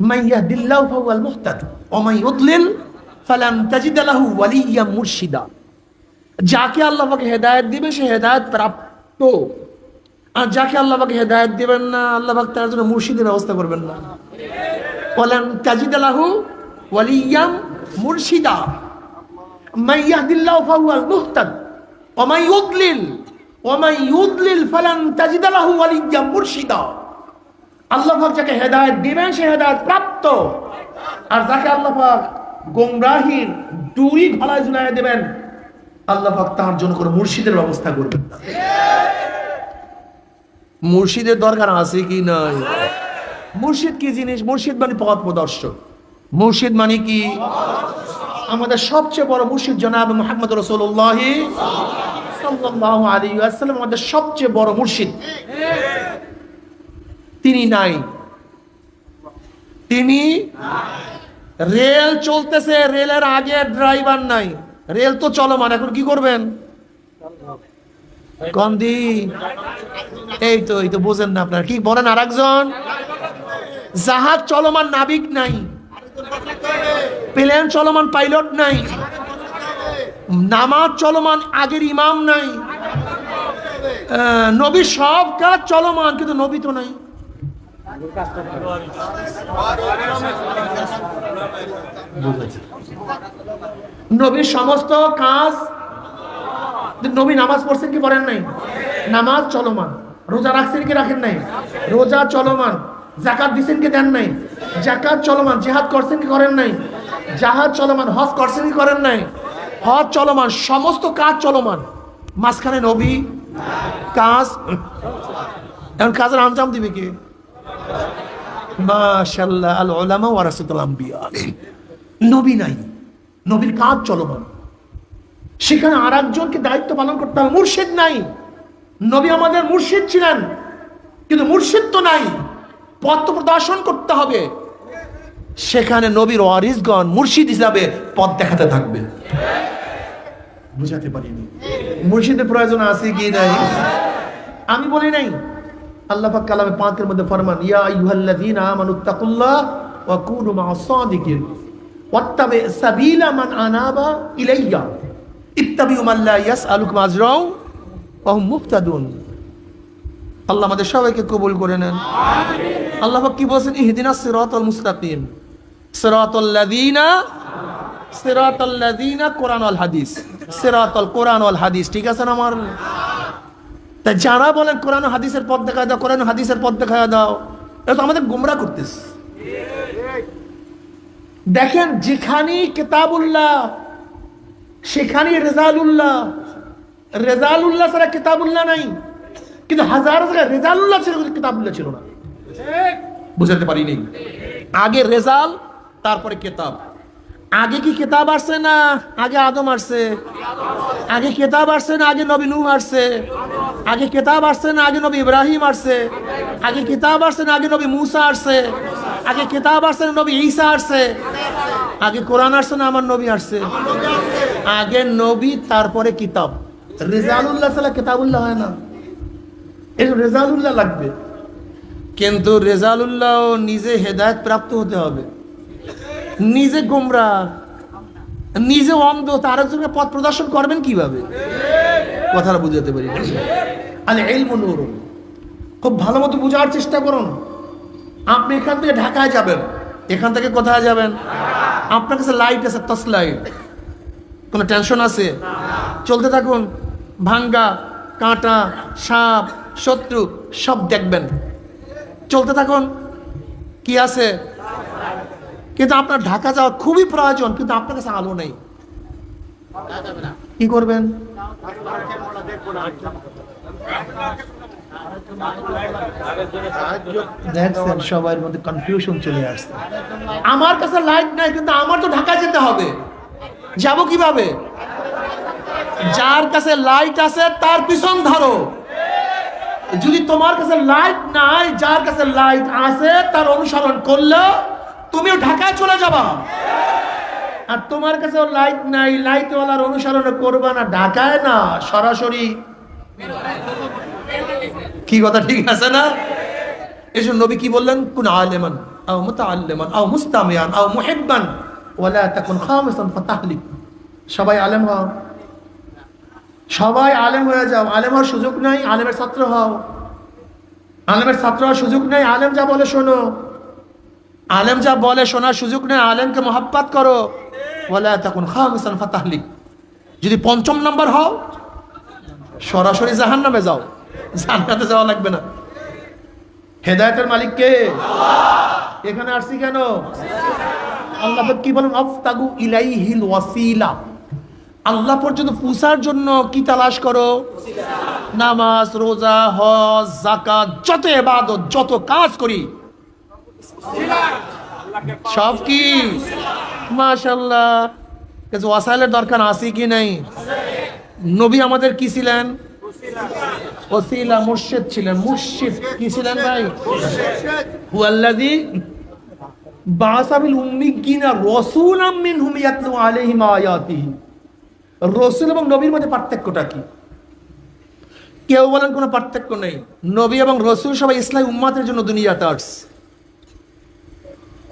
মান ইয়াহদিল্লাহু ফাহুয়াল মুহতাদ ওয়া মান ইউদ্লিল ফালান তাজিদ লাহু ওয়ালিয়্যা মুরশিদা। যাকে আল্লাহ পাক হেদায়েত দিবে সে হেদায়েত প্রাপ্ত, আর যাকে আল্লাহ পাক হেদায়েত দিবেন না, আল্লাহ পাক তার জন্য মুর্শিদের ব্যবস্থা করবেন না। ওয়ালান তাজিদ লাহু ওয়ালিয়্যা মুরশিদা। মান ইয়াহদিল্লাহু ফাহুয়াল মুহতাদ ওয়া মান ইউদ্লিল ফালান তাজিদ লাহু ওয়ালিয়্যা মুরশিদা। আল্লাহ পাক যাকে হেদায়েত দিবেন সে হেদায়েত প্রাপ্ত, আর যাকে আল্লাহ পাক গোমরাহির ডুরি গলায় ঝুলাইয়া দেবেন, আল্লাহ পাক তার জন্য কোনো মুর্শিদের ব্যবস্থা করবেন না। মুর্শিদের দরকার আছে কি নাই? মুর্শিদ কি জিনিস? মুর্শিদ মানে পথ প্রদর্শক। মুর্শিদ মানে কি? আমাদের সবচেয়ে বড় মুর্শিদ জনাব মুহাম্মদ রাসূলুল্লাহ সাল্লাল্লাহু আলাইহি ওয়াসাল্লাম আমাদের সবচেয়ে বড় মুর্শিদ। তিনি নাই, তিনি রেল চলতেছে, রেলের আগে ড্রাইভার নাই, রেল তো চলমান, এখন কি করবেন? কন্দি এই তো বোঝেন না আপনারা, কি বলেন? আর একজন জাহাজ চলমান, নাবিক নাই, প্লেন চলমান, পাইলট নাই, নামাজ চলমান, আগের ইমাম নাই, নবীর সব কাজ চলমান, কিন্তু নবী তো নাই। নবীর সমস্ত কাজ, নবী নামাজ পড়ছেন কি পড়েন নাই? নামাজ চলমান। রোজা রাখছেন কি রাখেন নাই? রোজা চলমান। যাকাত দিছেন কি দেন নাই? যাকাত চলমান। জিহাদ করছেন কি করেন নাই? জিহাদ চলমান। হজ করছেন কি করেন নাই? হজ চলমান। সমস্ত কাজ চলমান। মাঝখানে নবী কাজ এখন কাজের আঞ্জাম দিবে কে? মাশাআল্লাহ, আল উলামা ওয়ারাসাতুল আম্বিয়া। নবী নাই, নবীর কাজ চলমান, সেখানে আর একজনকে দায়িত্ব পালন করতে হবে। মুর্শিদ নাই, নবী আমাদের মুর্শিদ ছিলেন, কিন্তু মুর্শিদ তো নাই, পথ প্রদর্শন করতে হবে। সেখানে নবীর ওয়ারিসগণ মুর্শিদ হিসাবে পথ দেখাতে থাকবে। বুঝাতে পারিনি মুর্শিদের প্রয়োজন আছে কি নাই? আমি বলি নাই, আল্লাহ পাক কালামে পাকের মধ্যে ফরমান, ইয়া আইয়ুহাল্লাযীনা আমানুত্তাকুল্লাহ ওয়া কুনু মা'আস সাদিকিন ওয়াত্তাবি সাবিলা মান আনাবা ইলাইয়া ইত্তাবিউ মান লা ইয়াসআলুকুম আজরাও ওয়া হুম মুহতাদুন। আল্লাহ আমাদের সবাইকে কবুল করে নেন, আমিন। আল্লাহ পাক কি বলেন? ইহদিনাস সিরাতাল মুস্তাকিম সিরাতাল লাযীনা কোরআন ওয়াল হাদিস, সিরাতাল কোরআন ওয়াল হাদিস, ঠিক আছে না? আমার তাই যারা বলেন কোরআন ও হাদিসের পথ দেখায় দাও, কোরআন ও হাদিসের পথ দেখায় দাও, এটা তো আমাদের গোমরাহ করতেছে। দেখেন, যেখানেই কিতাবুল্লাহ সেখানেই রেজালুল্লাহ। রেজালুল্লাহ ছাড়া কিতাবুল্লাহ নাই, কিন্তু হাজার জায়গায় রেজালুল্লাহ ছিল, কিতাবুল্লাহ ছিল না। বুঝাতে পারিনি? আগে রেজাল, তারপরে কিতাব। আগে কি কিতাব আসছে না আগে আদম আসছে? আগে কিতাব আসছে না আগে নবী নূহ আসছে? আগে কিতাব আসছে না আগে নবী ইব্রাহিম আসছে? আগে কিতাব আসছে না আগে নবী মুসা আসছে? আগে কিতাব আসছে না নবী ঈসা আসছে? আগে কোরআন আসছে না আমার নবী আসছে? আগে নবী, তারপরে কিতাব। রেজালুল্লাহ ছাড়া কিতাবুল্লাহ হয় না, এই রেজালুল্লাহ লাগবে। কিন্তু রেজালুল্লাহ নিজে হেদায়েত প্রাপ্ত হতে হবে, নিজে গোমরা, নিজে অন্ধ, তার একজনকে পথ প্রদর্শন করবেন কিভাবে? কথাটা বুঝাতে পারি। আল ইলমু নূরুন, খুব ভালো মতো বোঝার চেষ্টা করুন। আপনি এখান থেকে ঢাকায় যাবেন, এখান থেকে কোথায় যাবেন? আপনার কাছে লাইট আছে, টর্চ লাইট, কোনো টেনশন আছে? চলতে থাকুন, ভাঙ্গা, কাঁটা, সাপ, শত্রু সব দেখবেন, চলতে থাকুন। কি আছে? কিন্তু আপনার ঢাকা যাওয়া খুবই প্রয়োজন, কিন্তু আপনার কাছে আলো নেই, কি করবেন? দেখছেন, সবার মধ্যে কনফিউশন চলে আসছে। আমার কাছে লাইট নাই, কিন্তু আমার তো ঢাকা যেতে হবে, যাব কিভাবে? যার কাছে লাইট আছে তার পিছন ধরো। যদি তোমার কাছে লাইট নাই, যার কাছে লাইট আছে তার অনুসরণ করলে তুমিও ঢাকায় চলে যাবা। আর তোমার কাছে লাইট নাই, লাইটওয়ালার অনুসরণ করবা না, ঢাকায় না, সরাসরি। কি কথা ঠিক আছে না? এজন্য নবী কি বললেন? কুন আলিমান আও মুতাআল্লিমান আও মুস্তামিয়ান আও মুহিব্বান ওয়ালা তাকুন খামিসান ফাতাহলিক। সবাই আলেম হও, সবাই আলেম হয়ে যাও। আলেম হওয়ার সুযোগ নাই, আলেমের ছাত্র হও। আলেমের ছাত্র হওয়ার সুযোগ নাই, আলেম যা বলে শোনো। আলেম যা বলে শোনার সুযোগ নেই, আলেমকে মহাব্বত করো। ওয়ালা তাকুন খামিসান ফাতাহলিক। যদি পঞ্চম নাম্বার হও, সরাসরি জাহান্নামে যাও, জান্নাতে যাওয়া লাগবে না। হেদায়েতের মালিক কে? আল্লাহ। এখানে আসছি কেন? আল্লাহ কি বলেন? আফতাগু ইলাইহিল ওয়াসিলা। আল্লাহ পর্যন্ত পৌঁছার জন্য কি তালাশ করো? নামাজ, রোজা, হজ, যাকাত, যত ইবাদত, যত কাজ করি সব কি? মাশাআল্লাহ। কিছু ওয়াসাইলের দরকার আছে কি নাই? নবী আমাদের কি ছিলেন? ওসিলা, মুর্শিদ ছিলেন। মুর্শিদ কি ছিলেন ভাই? হুয়াল্লাযী বাআসা বিল উম্মিয়িনা রাসূলাম মিনহুম ইয়াতলু আলাইহিম আয়াতিহি। রাসূল এবং নবীর মধ্যে পার্থক্যটা কি? কেউ বলেন কোনো পার্থক্য নেই। নবী এবং রাসূল সবাই ইসলামী উম্মতের জন্য দুনিয়াতে আসছে।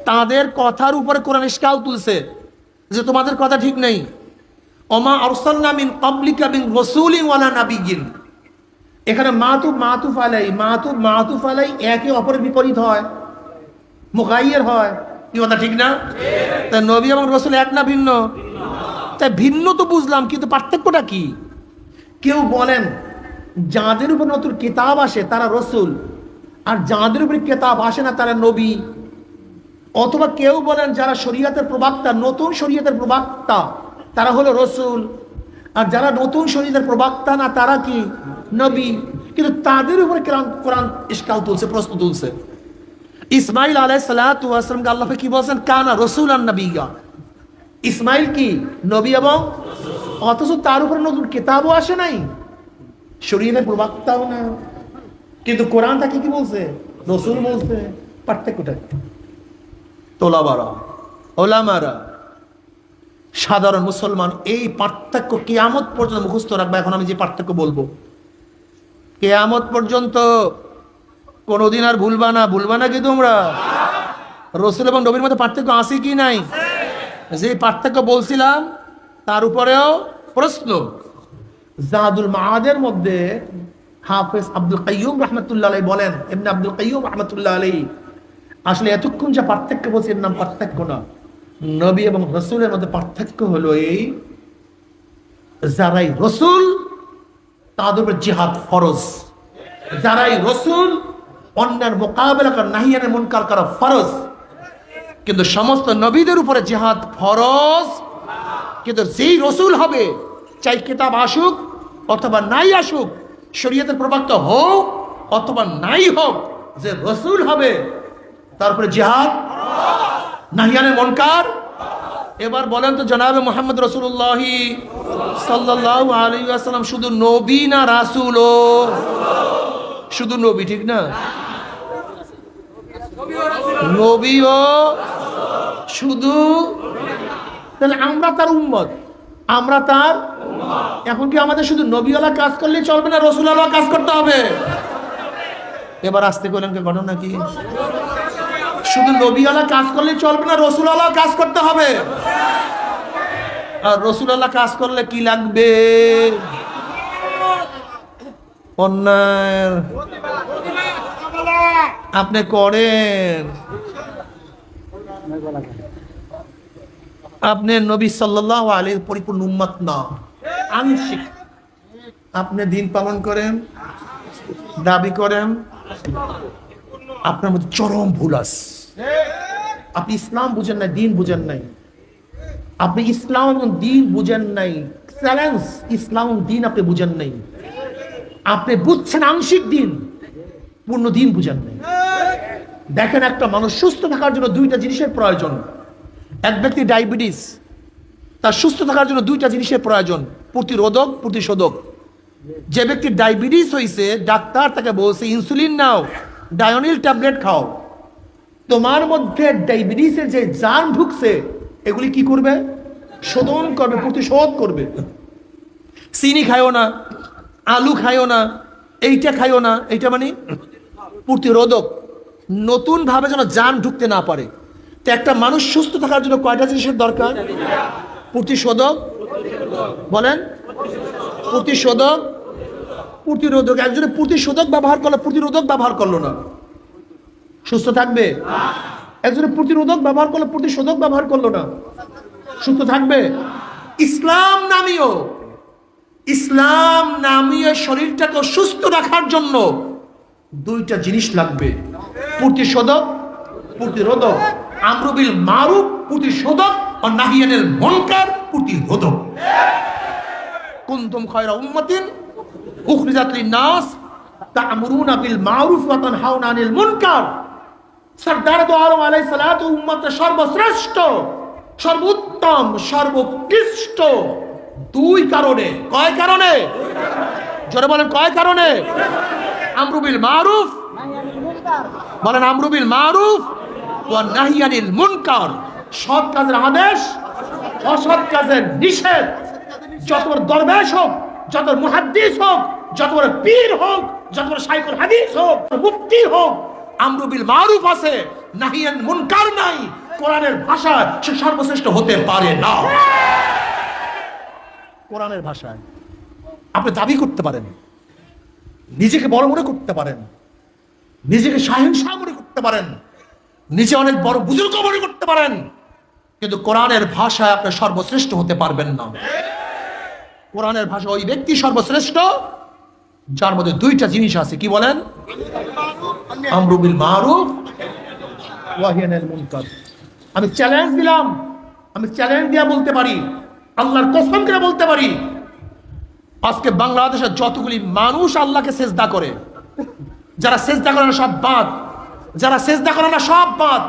তাদের কথার উপরে কোরআন ইশকাল তুলছে যে তোমাদের কথা ঠিক নেই। ওমা আরসালনা মিন ক্বাবলিকা মিন রাসূলিন ওয়ালা নাবিয়্যিন। এখানে মাতুফ আলাই একে অপরের বিপরীত হয়, মুগায়্যির হয়। কি কথা ঠিক না? তাই নবী এবং রাসূল এক না ভিন্ন? তাই ভিন্ন তো বুঝলাম, কিন্তু পার্থক্যটা কি? কেউ বলেন যাদের উপর নতুন কিতাব আসে তারা রাসূল, আর যাদের উপর কিতাব আসে না তারা নবী। অথবা কেউ বলেন যারা শরীয়তের প্রবক্তা, নতুন শরীয়তের প্রবক্তা, তারা হলো রাসূল। আর যারা নতুন শরীয়তের প্রবক্তা না তারা কি নবী, কিন্তু তাদের উপরে কোরআন ইশকাল তুলছে, প্রশ্ন তুলছে। ইসমাইল আলাইহিস সালাতু ওয়াস সালামকে আল্লাহ কি বলেন? কানা রাসূলান নাবিয়্যা। ইসমাইল কি নবী এবং অথচ তার উপরে নতুন কিতাবও আসে নাই, শরীয়তের প্রবক্তাও না, কিন্তু কোরআন তাকে কি বলছে? রাসূল বলছে। পার্থক্যটা তোলাবারা ওলামারা সাধারণ মুসলমান এই পার্থক্য কিয়ামত পর্যন্ত মুখস্থ রাখবে। এখন আমি যে পার্থক্য বলবো কিয়ামত পর্যন্ত কোনোদিন আর ভুলবা না কি তোমরা? রাসূল এবং নবীর মধ্যে পার্থক্য আছে কি নাই? যে পার্থক্য বলছিলাম তার উপরেও প্রশ্ন। জাদুল মাআদের মধ্যে হাফেজ আব্দুল কাইয়ুম রাহমাতুল্লাহ আলাইহি বলেন, ইবনে আব্দুল কাইয়ুম রাহমাতুল্লাহ আলাইহি আসলে এতক্ষণ যে পার্থক্য বলছে এর নাম পার্থক্য না, নবী এবং রাসূলের মধ্যে পার্থক্য হলো এই, যারাই রাসূল তাদের উপর জিহাদ ফরজ, যারাই রাসূল অন্যের মোকাবেলা করা, নাহিয়ানে মুনকার করা ফরজ, কিন্তু সমস্ত নবীদের উপরে জিহাদ ফরজ। কিন্তু যেই রাসূল হবে, চাই কিতাব আসুক অথবা নাই আসুক, শরীয়তের প্রবক্তা হোক অথবা নাই হোক, যে রাসূল হবে তারপরে জিহাদ নাহিয়ানে মুনকার। এবার বলেন তো জনাবে মুহাম্মদ রাসূলুল্লাহ সাল্লাল্লাহু আলাইহি ওয়াসাল্লাম শুধু নবী না রাসূলও? শুধু নবী, ঠিক না? নবীও শুধু, তাহলে আমরা তার উম্মত, আমরা তার। এখন কি আমাদের শুধু নবীওয়ালা কাজ করলে চলবে না, রাসূলওয়ালা কাজ করতে হবে? এবার আসতে করলেন ঘটনা কি? শুধু নবীওয়ালা কাজ করলে চলবে না, রাসূলওয়ালা কাজ করতে হবে। আর রাসূলওয়ালা কাজ করলে কি লাগবে? অন্যায় আপনি করেন, আপনি নবী সাল্লাল্লাহু আলাইহি পরিপূর্ণ উম্মত না, আংশিক। আপনি দিন পালন করেন, দাবি করেন, আপনার মধ্যে চরম ভুল আছে। আপনি ইসলাম বুঝেন নাই, দিন বুঝেন নাই। আপনি ইসলাম এবং দিন বুঝেন নাই, চ্যালেঞ্জ, ইসলাম এবং দিন আপনি বুঝেন নাই। আপনি বুঝছেন আংশিক দিন, পূর্ণ দিন বুঝেন নাই। দেখেন, একটা মানুষ সুস্থ থাকার জন্য দুইটা জিনিসের প্রয়োজন। এক ব্যক্তি ডায়াবেটিস, তার সুস্থ থাকার জন্য দুইটা জিনিসের প্রয়োজন, প্রতিরোধক, প্রতিশোধক। যে ব্যক্তির ডায়াবেটিস হয়েছে, ডাক্তার তাকে বলছে ইনসুলিন নাও, ডায়োনিল ট্যাবলেট খাও। তোমার মধ্যে ডায়াবেটিসের যে জার্ম ঢুকছে, এগুলি কি করবে? শোধন করবে, প্রতিশোধ করবে। চিনি খাইও না, আলু খাইও না, এইটা খাইও না, এইটা মানে প্রতিরোধক, নতুন ভাবে যেন জার্ম ঢুকতে না পারে। তো একটা মানুষ সুস্থ থাকার জন্য কয়টা জিনিসের দরকার? প্রতিশোধক, বলেন, প্রতিশোধক, প্রতিরোধক। একজনে প্রতিশোধক ব্যবহার করলো, প্রতিরোধক ব্যবহার করলো না, সুস্থ থাকবে? একজনে প্রতিরোধক ব্যবহার করলো, প্রতিশোধক ব্যবহার করলো না, সুস্থ থাকবে? ইসলাম নামীয় শরীরটাকে সুস্থ রাখার জন্য দুইটা জিনিস লাগবে, প্রতিশোধক, প্রতিরোধক। আমরু বিল মারুফ প্রতিশোধক, আর নাহি আনিল মুনকার প্রতিরোধক। কুনতুম খায়রা উম্মাতিন উখরিজাত লিন-নাস তা'মুরুনা বিল মারুফ ওয়া তানহাউনা আনিল মুনকার। সরদার দো আলম আলাইহিস সালাতু উম্মতের সর্বশ্রেষ্ঠ, সর্বোত্তম, সর্বোৎকৃষ্ট দুই কারণে। কয় কারণে? জোরে বলেন, কয় কারণে? আমরু বিল মারুফ, বলেন আমরু বিল মারুফ ওয়া নাহি আনিল মুনকার। সৎ কাজের আদেশ, অসৎ কাজের নিষেধ। যত বড় দরবেশ হোক, যত বড় মুহাদ্দিস হোক, যত বড় পীর হোক, যত বড় শাইখুল হাদিস হোক, মুফতি হোক, আমরু বিল মারুফ আছে, নাহি আনিল মুনকার নাই। কোরআনের ভাষা সে সর্বশ্রেষ্ঠ হতে পারে না। কোরআনের ভাষায় আপনি দাবি করতে পারেন, নিজেকে বড় মনে করতে পারেন, নিজেকে শাহেনশাহ মনে করতে পারেন, নিজে অনেক বড় বুজুর্গ মনে করতে পারেন, কিন্তু কোরআনের ভাষায় আপনি সর্বশ্রেষ্ঠ হতে পারবেন না। কোরআনের ভাষা ওই ব্যক্তি সর্বশ্রেষ্ঠ যার মধ্যে দুইটা জিনিস আছে। কি বলেন? আমরু বিল মারুফ ওয়া নাহি আনিল মুনকার। আমি চ্যালেঞ্জ দিলাম, আমি চ্যালেঞ্জ দিয়ে বলতে পারি, আল্লাহর কসম করে বলতে পারি, আজকে বাংলাদেশের যতগুলি মানুষ আল্লাহকে সেজদা করে, যারা সেজদা করে না সব বাদ, যারা সেজদা করে না সব বাদ,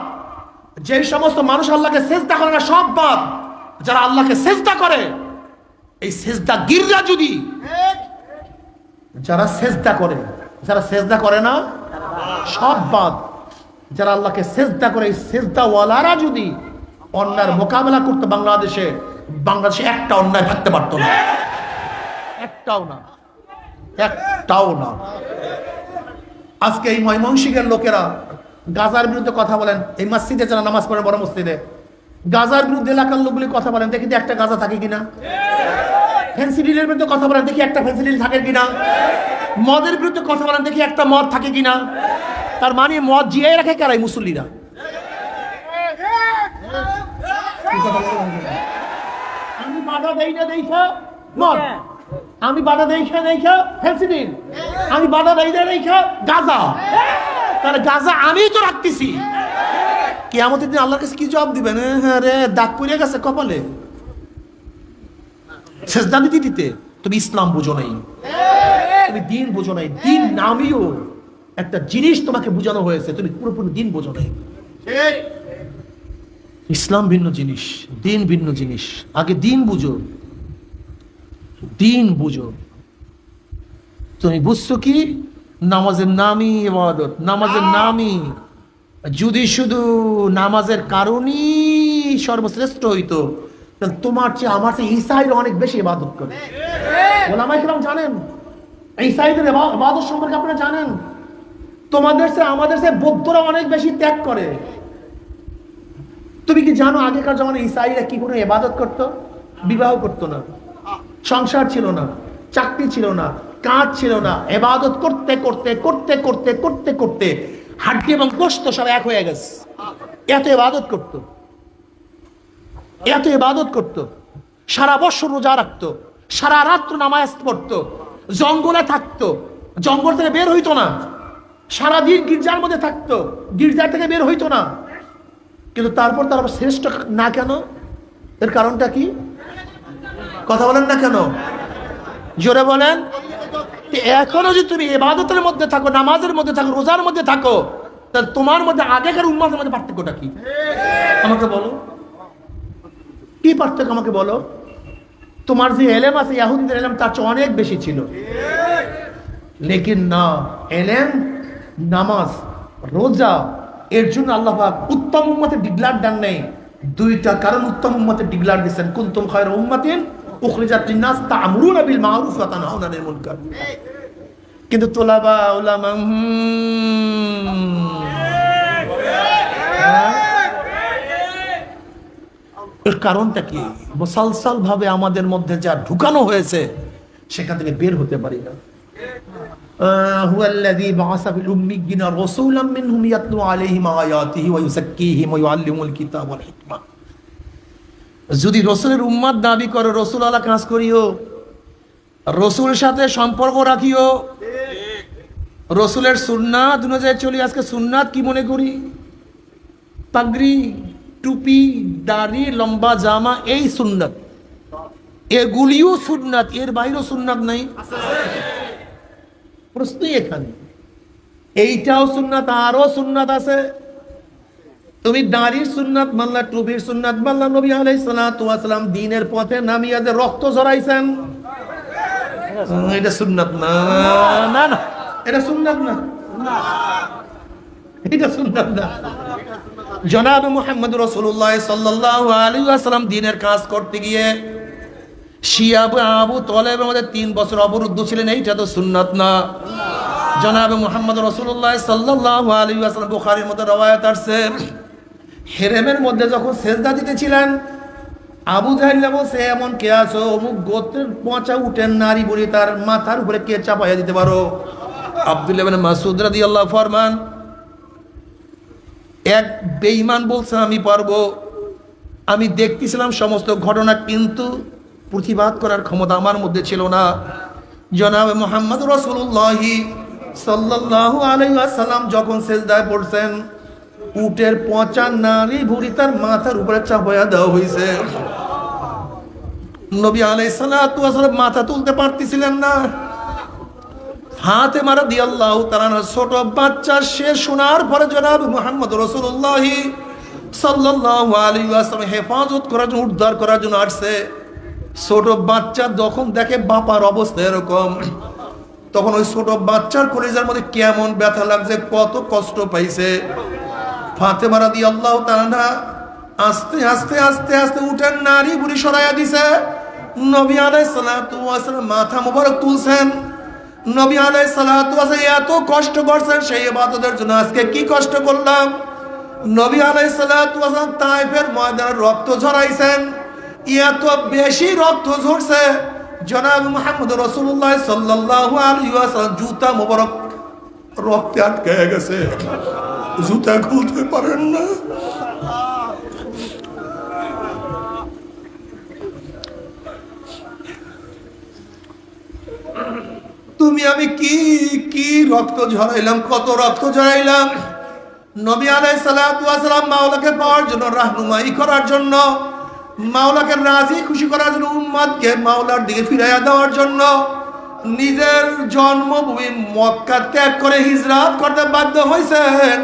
যে সমস্ত মানুষ আল্লাহকে সেজদা করে না সব বাদ, যারা আল্লাহকে সেজদা করে, এই সেজদা গিররা যদি, যারা সেজদা করে, যারা সেজদা করে না সব বাদ, যারা আল্লাহকে সেজদা করে, এই সেজদা ওয়ালারা যদি অন্যায়ের মোকাবেলা করতে বাংলাদেশে একটা অন্যায় থাকতে পারতো না, একটাও না, একটাও না। আজকে এই ময়মনসিংহের লোকেরা গাজার বিরুদ্ধে কথা বলেন, এই মসজিদে যারা নামাজ পড়ে বড় মসজিদে, গাজার বিরুদ্ধে এলাকার লোকগুলি কথা বলেন, দেখি একটা গাজা থাকে কিনা। ফেন্সিডিলের বিরুদ্ধে কথা বলেন, দেখি একটা ফেন্সিডিল থাকে কিনা। মদের বিরুদ্ধে কথা বলেন, দেখি একটা মদ থাকে কিনা। তার মানে মদ জিয়াই রাখে কারাই মুসল্লিরা। আমি বাধা দেই না দেখা মদ, আমি বাধা দেই দেখা ফেন্সিডিল, আমি বাধা দেই না দেখা গাজা। তাহলে গাজা আমি তো রাখতেছি। কিয়ামতের দিন আল্লাহর কাছে কি জবাব দিবেন? হ্যাঁ রে, দাগ পড়ে গেছে কপালে, সেজদা দিতে দিতে। তুমি ইসলাম বুঝো নাই, তুমি দিন বুঝো নাই। দিন নামিও একটা জিনিস তোমাকে বোঝানো হয়েছে, তুমি পুরোপুরি দিন বোঝো নাই। ইসলাম ভিন্ন জিনিস, দিন ভিন্ন জিনিস। আগে দিন বুঝো, দিন বুঝো। তুমি বুঝছো কি? নামাজের নামই ইবাদত, নামাজের নামই। যদি শুধু নামাজের কারণেই সর্বশ্রেষ্ঠ হইতো, তাহলে তোমার চেয়ে আমার চেয়ে ঈসাইরা অনেক বেশি ইবাদত করে। ওলামায়ে কেরাম জানেন, ঈসাইদের ইবাদত সম্পর্কে আপনারা জানেন। তোমাদের চেয়ে আমাদের চেয়ে বৌদ্ধরা অনেক বেশি ত্যাগ করে। তুমি কি জানো আগেকার জমানায় ঈসাইরা কি করে ইবাদত করত? বিবাহ করত না, সংসার ছিল না, চাকরি ছিল না, কাজ ছিল না। ইবাদত করতে করতে করতে করতে করতে করতে হাড্ডি এবং গোশত সব এক হয়ে গেছে। এত ইবাদত করত, এত ইবাদত করত। সারা বছর রোজা রাখতো, সারা রাত্র নামাজ পড়তো, জঙ্গলে থাকতো, জঙ্গল থেকে বের হইতো না, সারাদিন গির্জার মধ্যে থাকতো, গির্জা থেকে বের হইতো না। কিন্তু তারপর তারা শ্রেষ্ঠ না কেন? এর কারণটা কি? কথা বলেন না কেন? জোরে বলেন। এখনো যদি তুমি ইবাদতের মধ্যে থাকো, নামাজের মধ্যে থাকো, রোজার মধ্যে থাকো, তাহলে তোমার মধ্যে আগেকার উম্মতের মধ্যে পার্থক্যটা কি? আমাকে বলো, কি পার্থক্য আমাকে বলো। তোমার যে এলেম আছে ইহুদিদের এলেম তার চেয়ে অনেক বেশি ছিল। লেকিন না, এলেম, নামাজ, রোজা, এর জন্য আল্লাহ পাক উত্তম উম্মতের ডিক্লার দেন নাই। দুইটা কারণ উত্তম উম্মতের ডিক্লার দিয়েছেন, কুনতুম খায়রা উম্মাতিন উখরিজাত লিন-নাস তা'মুরুনা বিল মা'রুফ ওয়া তানহাউনা আনিল মুনকার। কিন্তু তোলাবা উলামা এর কারণটা কি? মুসালসাল ভাবে আমাদের মধ্যে যা ঢুকানো হয়েছে সেখান থেকে বের হতে পারি না। হুয়াল্লাযী বা'আসা ফিল উম্মিয়্যিনা রাসূলাম মিনহুম ইয়াতলু আলাইহিম আয়াতিহি ওয়া ইউযাক্কিহিম ওয়া ইউআল্লিমুল কিতাব ওয়াল হিকমা। যদি রাসূলের উম্মত দাবি করো, রাসূল আলা কাজ করিও, রাসূলের সাথে সম্পর্ক রাখিও, রাসূলের সুন্নাত অনুযায়ী চলি। আজকে সুন্নাত কি মনে করি? পাগড়ি, টুপি, দাড়ি, লম্বা জামা, এই সুন্নাত। এগুলিও সুন্নাত, এর বাইরেও সুন্নাত নাই। প্রশ্নই এখানে। এইটাও সুন্নাত, আরো সুন্নাত আছে। তুমি দাড়ির সুন্নাত মানলা, টুপির সুন্নাত মানলা। নবী আলাইহিস সালাতু ওয়াস সালাম দ্বীনের পথে নামিয়ে যে রক্ত ঝরাইছেন, এটা সুন্নাত না। না না, এটা সুন্নাত না, এটা সুন্নাত না। জনাব মুহাম্মদ রাসূলুল্লাহ সাল্লাল্লাহু আলাইহি ওয়াসাল্লাম দ্বীনের কাজ করতে গিয়ে শিয়া আবু তালেবের মধ্যে 3 বছর অবরুদ্ধ ছিলেন, এইটা তো সুন্নাত না। জনাব মুহাম্মদ রাসূলুল্লাহ সাল্লাল্লাহু আলাইহি ওয়াসাল্লাম, বুখারীর মধ্যে রওয়ায়াত আছে, হেরেমের মধ্যে যখন সেজদা দিতেছিলেন, আবু জাহেল বলছে, এমন কে আছো অমুক গোত্রের পচা উটের নারী বুড়ি, তার মাথার উপরে কে চাপাইয়া দিতে পারো? আব্দুল্লাহ ইবনে মাসউদ রাদিয়াল্লাহু ফরমান, এক বেঈমান বলছে আমি পারবো। আমি দেখতেছিলাম সমস্ত ঘটনা, কিন্তু প্রতিবাদ করার ক্ষমতা আমার মধ্যে ছিল না। জনাব মুহাম্মদ রাসূলুল্লাহ সাল্লাল্লাহু আলাইহি ওয়াসাল্লাম যখন সিজদায় পড়ছেন, উটের পচা নারী ভুঁড়ি তার মাথার উপরে চাপাইয়া দেওয়া হয়েছে। নবী আলাইহিস সালাতু ওয়াস সালাম মাথা তুলতে পারতেছিলেন না। ফাতেমা রাদিয়াল্লাহু তাআলা ছোট বাচ্চা, সে শোনার পরে জনাব মুহাম্মদ রাসূলুল্লাহ সাল্লাল্লাহু আলাইহি ওয়াসাল্লাম হেফাজত করার জন্য, উদ্ধার করার জন্য আসছে। ছোট বাচ্চা যখন দেখে বাবার অবস্থা এরকম, তখন ওই ছোট বাচ্চার কলিজার মধ্যে কেমন ব্যথা লাগছে, কত কষ্ট পাইছে। ফাতেমা রাদিয়াল্লাহু তাআলা আস্তে আস্তে আস্তে আস্তে উঠেন, নারী বুড়ি সরাইয়া দিছে। নবী আলাইহিস সালাতু ওয়াস সালাম মাথা মোবারক তুলছেন। নবী আলাইহিস সালাতু ওয়াস সালাম এত কষ্ট করছেন সেই ইবাদতের জন্য, আজকে কি কষ্ট করলাম। নবী আলাইহিস সালাতু ওয়াস সালাম তায়েফের ময়দানে রক্ত ঝরাইছেন, এত বেশি রক্ত ঝরছে জনাব মুহাম্মদ রাসূলুল্লাহ সাল্লাল্লাহু আলাইহি ওয়াসাল্লাম জুতা মোবারক রক্তে আটকে গেছে, জুতা খুলতে পারেন না। তুমি আমি কি কি রক্ত ঝরাইলাম, কত রক্ত ঝরাইলাম। নবী আলাইহিস সালাতু ওয়াস সালাম মাওলাকে পাওয়ার জন্য, রাহনুমাই করার জন্য, মাওলাকে রাজি খুশি করার জন্য, উম্মতকে মাওলার দিকে ফিরাইয়া দেওয়ার জন্য নিজের জন্মভূমি মক্কা ত্যাগ করে হিজরত করতে বাধ্য হয়েছেন।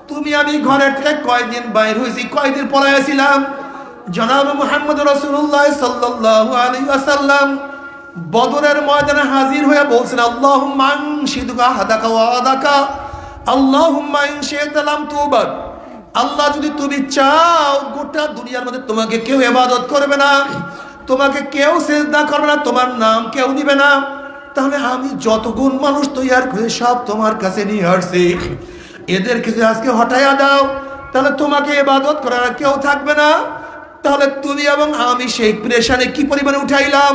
তুমি আমি ঘরের থেকে কয়দিন বাইর হয়েছি, কয়দিন পলাইয়াছিলাম। জনাব মুহাম্মদ রাসূলুল্লাহ সাল্লাল্লাহু আলাইহি ওয়াসাল্লাম বদরের ময়দানে হাজির হয়ে বলছেন, আল্লাহুম্মা আনশিদুকা হাদাকা ওয়া আদাকা, আল্লাহুম্মা ইন শি'তা লাম তুবাদ। আল্লাহ যদি তুমি চাও গোটা দুনিয়ার মধ্যে তোমাকে কেউ ইবাদত করবে না, তোমাকে কেউ সিজদা করবে না, তোমার নাম কেউ নিবে না, তাহলে আমি যতগুণ মানুষ তৈয়ার করে সব তোমার কাছে নিয়ে আসছি, এদেরকে যদি আজকে হটাইয়া দাও তাহলে তোমাকে ইবাদত করার কেউ থাকবে না। তাহলে তুমি এবং আমি সেই প্রেশারে কি পরিমাণে উঠাইলাম।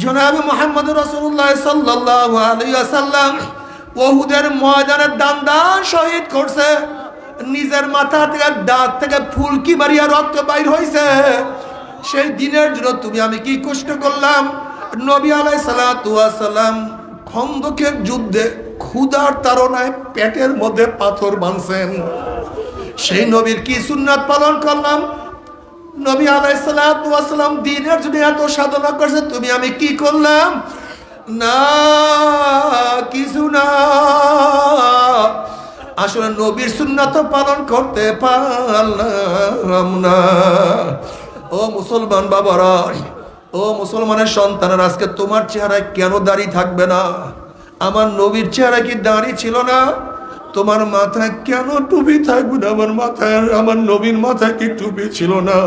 জনাব মুহাম্মদ রাসূলুল্লাহ সাল্লাল্লাহু আলাইহি ওয়াসাল্লাম উহুদের ময়দানে দান শহীদ করছে, নিজের মাথা থেকে দাঁত থেকে ফুলকি মারিয়া রক্ত বাইর হয়েছে। সেই দিনের জন্য তুমি আমি কি কষ্ট করলাম। নবী আলাইহিস সালাতু ওয়াস সালাম খন্দকের যুদ্ধে ক্ষুধার তাড়নায় পেটের মধ্যে পাথর বাঁধছেন, সেই নবীর কি সুন্নাত পালন করলাম। নবী আলাইহিস সালাতু ওয়াস সালাম দ্বীনের জন্য এত সাধনা করছে, তুমি আমি কি করলাম। না, কিছু না। আসলে নবীর সুন্নাত পালন করতে পারলাম না। ও মুসলমান বাবারা, ও মুসলমানের সন্তানের, আজকে তোমার চেহারায় কেন দাড়ি থাকবে না? আমার নবীর চেহারায় কি দাড়ি ছিল না? তোমার মাথায় কেন টুপি থাকবে না? আমার মাথায়, আমার নবীর মাথায় কি টুপি ছিল না?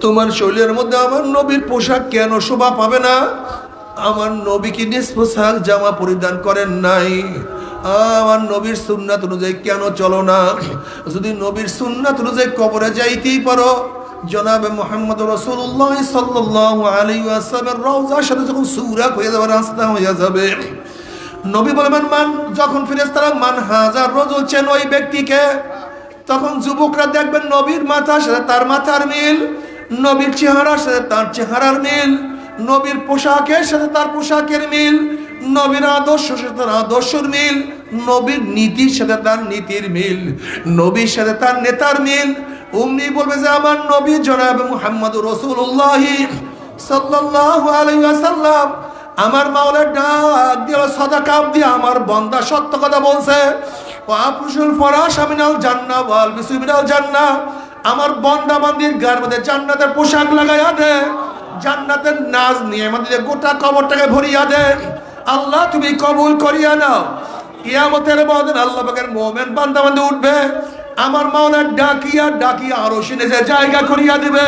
তোমার শরীরের মধ্যে আমার নবীর পোশাক কেন শোভা পাবে না? আমার নবী কি নিজ পোশাক জামা পরিধান করেন নাই? আমার নবীর সুন্নাত অনুযায়ী কেন চলো না? যদি নবীর সুন্নাত অনুযায়ী কবরে যাইতেই পারো, জনাবে মুহাম্মদ রাসূলুল্লাহ সাল্লাল্লাহু আলাইহি ওয়াসাল্লামের রওজার সাথে যখন সূরা হয়ে যাবে, রাস্তা হয়ে যাবে, নবী বলবেন মান, যখন ফেরেশতারা মান হাজার রাজুল চেন ওই ব্যক্তিকে, তখন যুবকরা দেখবেন নবীর মাথার সাথে তার মাথার মিল, নবীর চেহারার সাথে তার চেহারার মিল, নবীর পোশাকের সাথে তার পোশাকের মিল, নবীর আদর্শের সাথে তার আদর্শের মিল, নবীর নীতির সাথে তার নীতির মিল, নবীর সাথে তার নেতার মিল। উম্মি বলবে যে আমার নবী জনাব মুহাম্মদ রাসূলুল্লাহ সাল্লাল্লাহু আলাইহি ওয়াসাল্লাম আমার মাওলার ডাক দিয়ে সাদাকা দিয়ে আমার বান্দা সত্য কথা বলছে। ওয়াফুশুল ফরাশ মিনাল জান্নাহ ওয়াল বিসু মিনাল জান্নাহ, আমার বান্দা বান্দির গায়ের মধ্যে জান্নাতের পোশাক লাগাইয়া দে, জান্নাতের নাজ নিয়ে আমাদের গোটা কবরটাকে ভরিয়া দে। আল্লাহ তুমি কবুল করিয়া নাও। কিয়ামতের ময়দানে আল্লাহ পাকের মুমিন বান্দা বান্দি উঠবে, আমার মাওলার ডাকিয়া ডাকিয়া আরশে নিচে জায়গা করিয়া দিবে।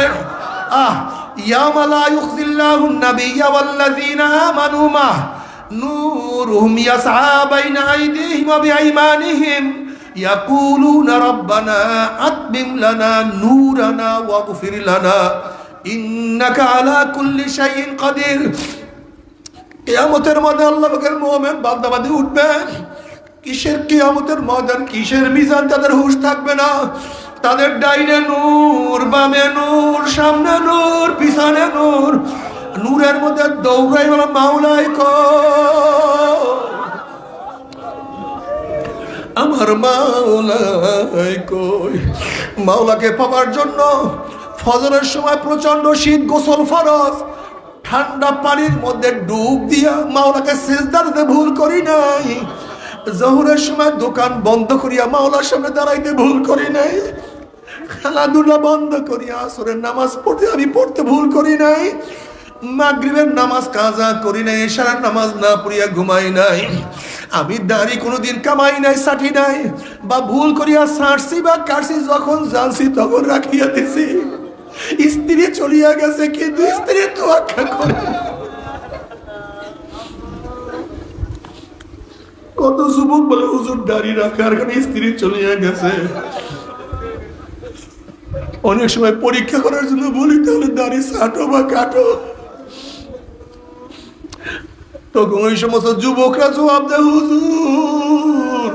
ইয়াওমা লা ইউখজিল্লাহুন নাবিয়্যা ওয়াল্লাযীনা আমানু মা নূরুহুম ইয়াসআ বাইনা আইদিহিম ওয়া বিআইমানিহিম ইয়াকুলুনা রাব্বানা আতমিম লানা নূরানা ওয়াগফির লানা ইন্নাকা আলা কুল্লি শাইইন কাদির। কিয়ামতের মধ্যে আল্লাহ পাকের মুমিন বান্দা বান্দি উঠবে। কিসের কিয়ামতের ময়দান, কিসের মিজান, তাদের হুঁশ থাকবে না। তাদের ডাইনে নূর, বামে নূর, সামনে নূর, পিছনে নূর, নূরের মধ্যে দৌড়াই বলা মাওলাই আমার মাওলাই কই। মাওলাকে পাওয়ার জন্য ফজরের সময় প্রচন্ড শীত, গোসল ফরজ, ঠান্ডা পানির মধ্যে ডুব দিয়া মাওলাকে সিজদা দিতে ভুল করি নাই। জোহরের সময় দোকান বন্ধ করিয়া মাওলার সামনে দাঁড়াইতে ভুল করি নাই। খেলাধুলা বন্ধ করিয়া আসরের নামাজ পড়তে আমি পড়তে ভুল করি নাই। মাগরিবের নামাজ কাজা করি নাই, এশারের নামাজ না পড়িয়া ঘুমাই নাই। আমি দাড়ি কোনোদিন কামাই নাই, সাথী নাই, বা ভুল করিয়া ছাড়ছি বা কাটছি, যখন জানছি তখন রাখিয়া দিছি। স্ত্রী চলিয়া গেছে কিন্তু স্ত্রী তোয়াক্কা করে। কত যুবক বলে হুজুর দাড়ি রাখার কারণে স্ত্রী চলিয়া গেছে। অনেক সময় পরীক্ষা করার জন্য বলি তাহলে দাড়ি ছাটো বা কাটো, তখন ওই সমস্ত যুবকরা জবাব দেয় হুজুর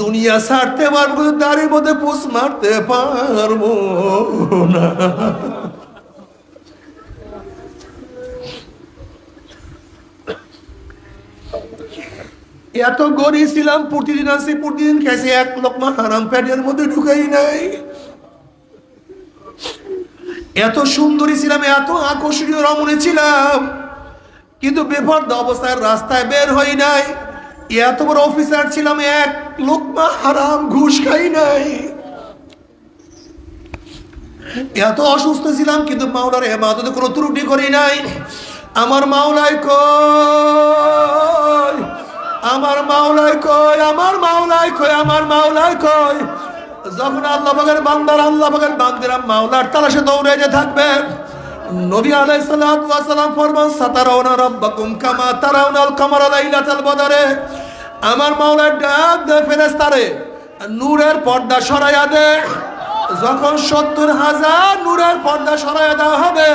দুনিয়া ছাড়তে পারবো, দাড়ির মধ্যে পোষ মারতে পারবো না। এত গরিব ছিলাম, প্রতিদিন আসি প্রতিদিন খাইছি, এক লোকমা হারাম প্যাটের মধ্যে ঢুকাই নাই। এত সুন্দরী ছিলাম, এত আকর্ষণীয় রমণী ছিলাম, কিন্তু বেপরদা অবস্থায় রাস্তায় বের হই নাই। এত বড় অফিসার ছিলাম, এক লোকমা হারাম ঘুষ খাই নাই। এত অসুস্থ ছিলাম কিন্তু মাওলার ইবাদতে কোনো ত্রুটি করি নাই। আমার মাওলাই কই, আমার মাওলাই কই, আমার মাওলাই কই, আমার মাওলাই কই। যখন আল্লাহ পাকের বান্দার, আল্লাহ পাকের বান্দিরা মাওলার তালাশে দৌড়াইতে থাকবে, নবী আলাইহিস সালাতু ওয়াস সালাম ফরমান সাতারাউনা রাব্বাকুম কামা তারাউনাল কামারা লাইলাতাল বদরে। আমার মাওলার ডাক দেয় ফেরেশতারে, নূরের পর্দা সরাইয়া দে। যখন 70,000 নূরের পর্দা সরাইয়া দেওয়া হবে,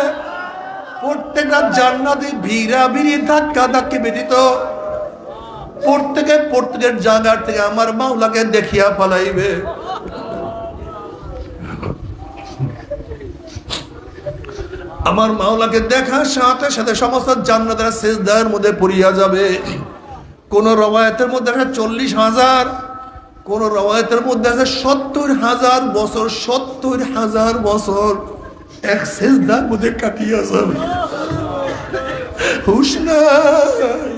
প্রত্যেকটা জান্নাতি ভিড়া ভিড়ি ধাক্কা ধাক্কি ব্যতীত প্রত্যেকের জায়গার থেকে আমার মাওলাকে দেখিয়া ফলাইবে। আমার মাওলাকে দেখার সাথে সাথে সমস্ত জান্নাতের সিজদার মধ্যে পড়িয়া যাবে। কোন রওয়ায়াতের মধ্যে আছে 40,000, কোন রওয়ায়াতের মধ্যে আছে 70,000 বছর, 70,000 বছর এক সিজদার মধ্যে কাটিয়া যাবে। হুশ নাই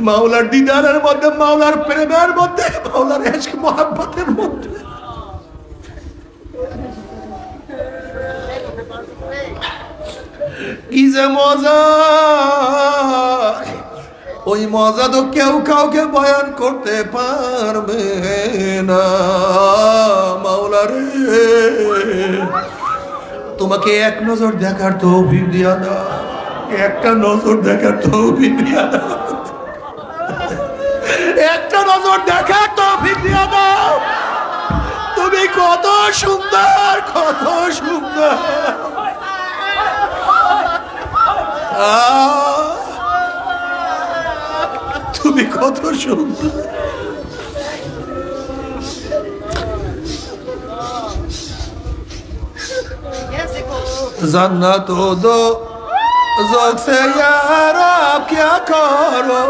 মাওলার দিদারের মধ্যে, মাওলার প্রেমের মধ্যে, মাওলার ইশক মুহাব্বতের মধ্যে। কি যে মজা! ওই মজা তো কেউ কাউকে বয়ান করতে পারবে না। মাওলা রে, তোমাকে এক নজর দেখার তৌফিক দিয়া দাও, একটা নজর দেখার তৌফিক দিয়া দাও, একটা নজর দেখার তৌফিক দিয়া দাও। তুমি কত সুন্দর, কত সুন্দর। তুমি কত সুন্দর। जन्नत दो ज़ौक़ से यार आप क्या करो,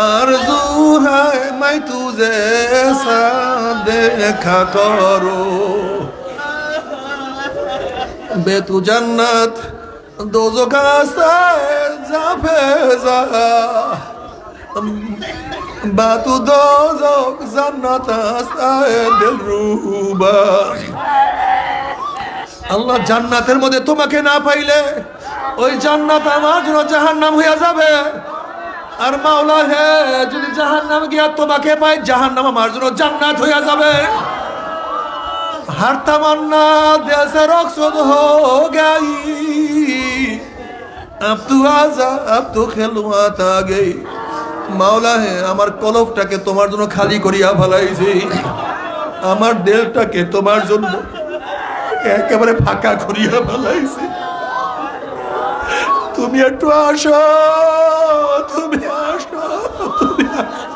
आरज़ू है मैं तुझे ऐसा देखा करो। बे तू जन्नत दोज़ख से ज़ाफ़ेज़ा, बातू दोज़ख जन्नत से दिलरुबा। আল্লাহ জান্নাতের মধ্যে তোমাকে না পাইলে ওই জান্নাত আমার জন্য জাহান্নাম হইয়া যাবে। আর মাওলা হে, যদি জাহান্নাম গিয়া তোমাকে পাই, জাহান্নাম আমার জন্য জান্নাত হইয়া যাবে। हर तमन्ना दिल से रुखसत हो गई, अब तू आजा, अब तो खिलवात आ गई। মাওলা হে, আমার কলবটাকে তোমার জন্য খালি করিয়া ফেলাইছি, আমার দিলটাকে তোমার জন্য একেবারে ফাঁকা করিয়া ফেলাইছি। তুমি একটু আসো, তুমি আসো, তুমি আসো।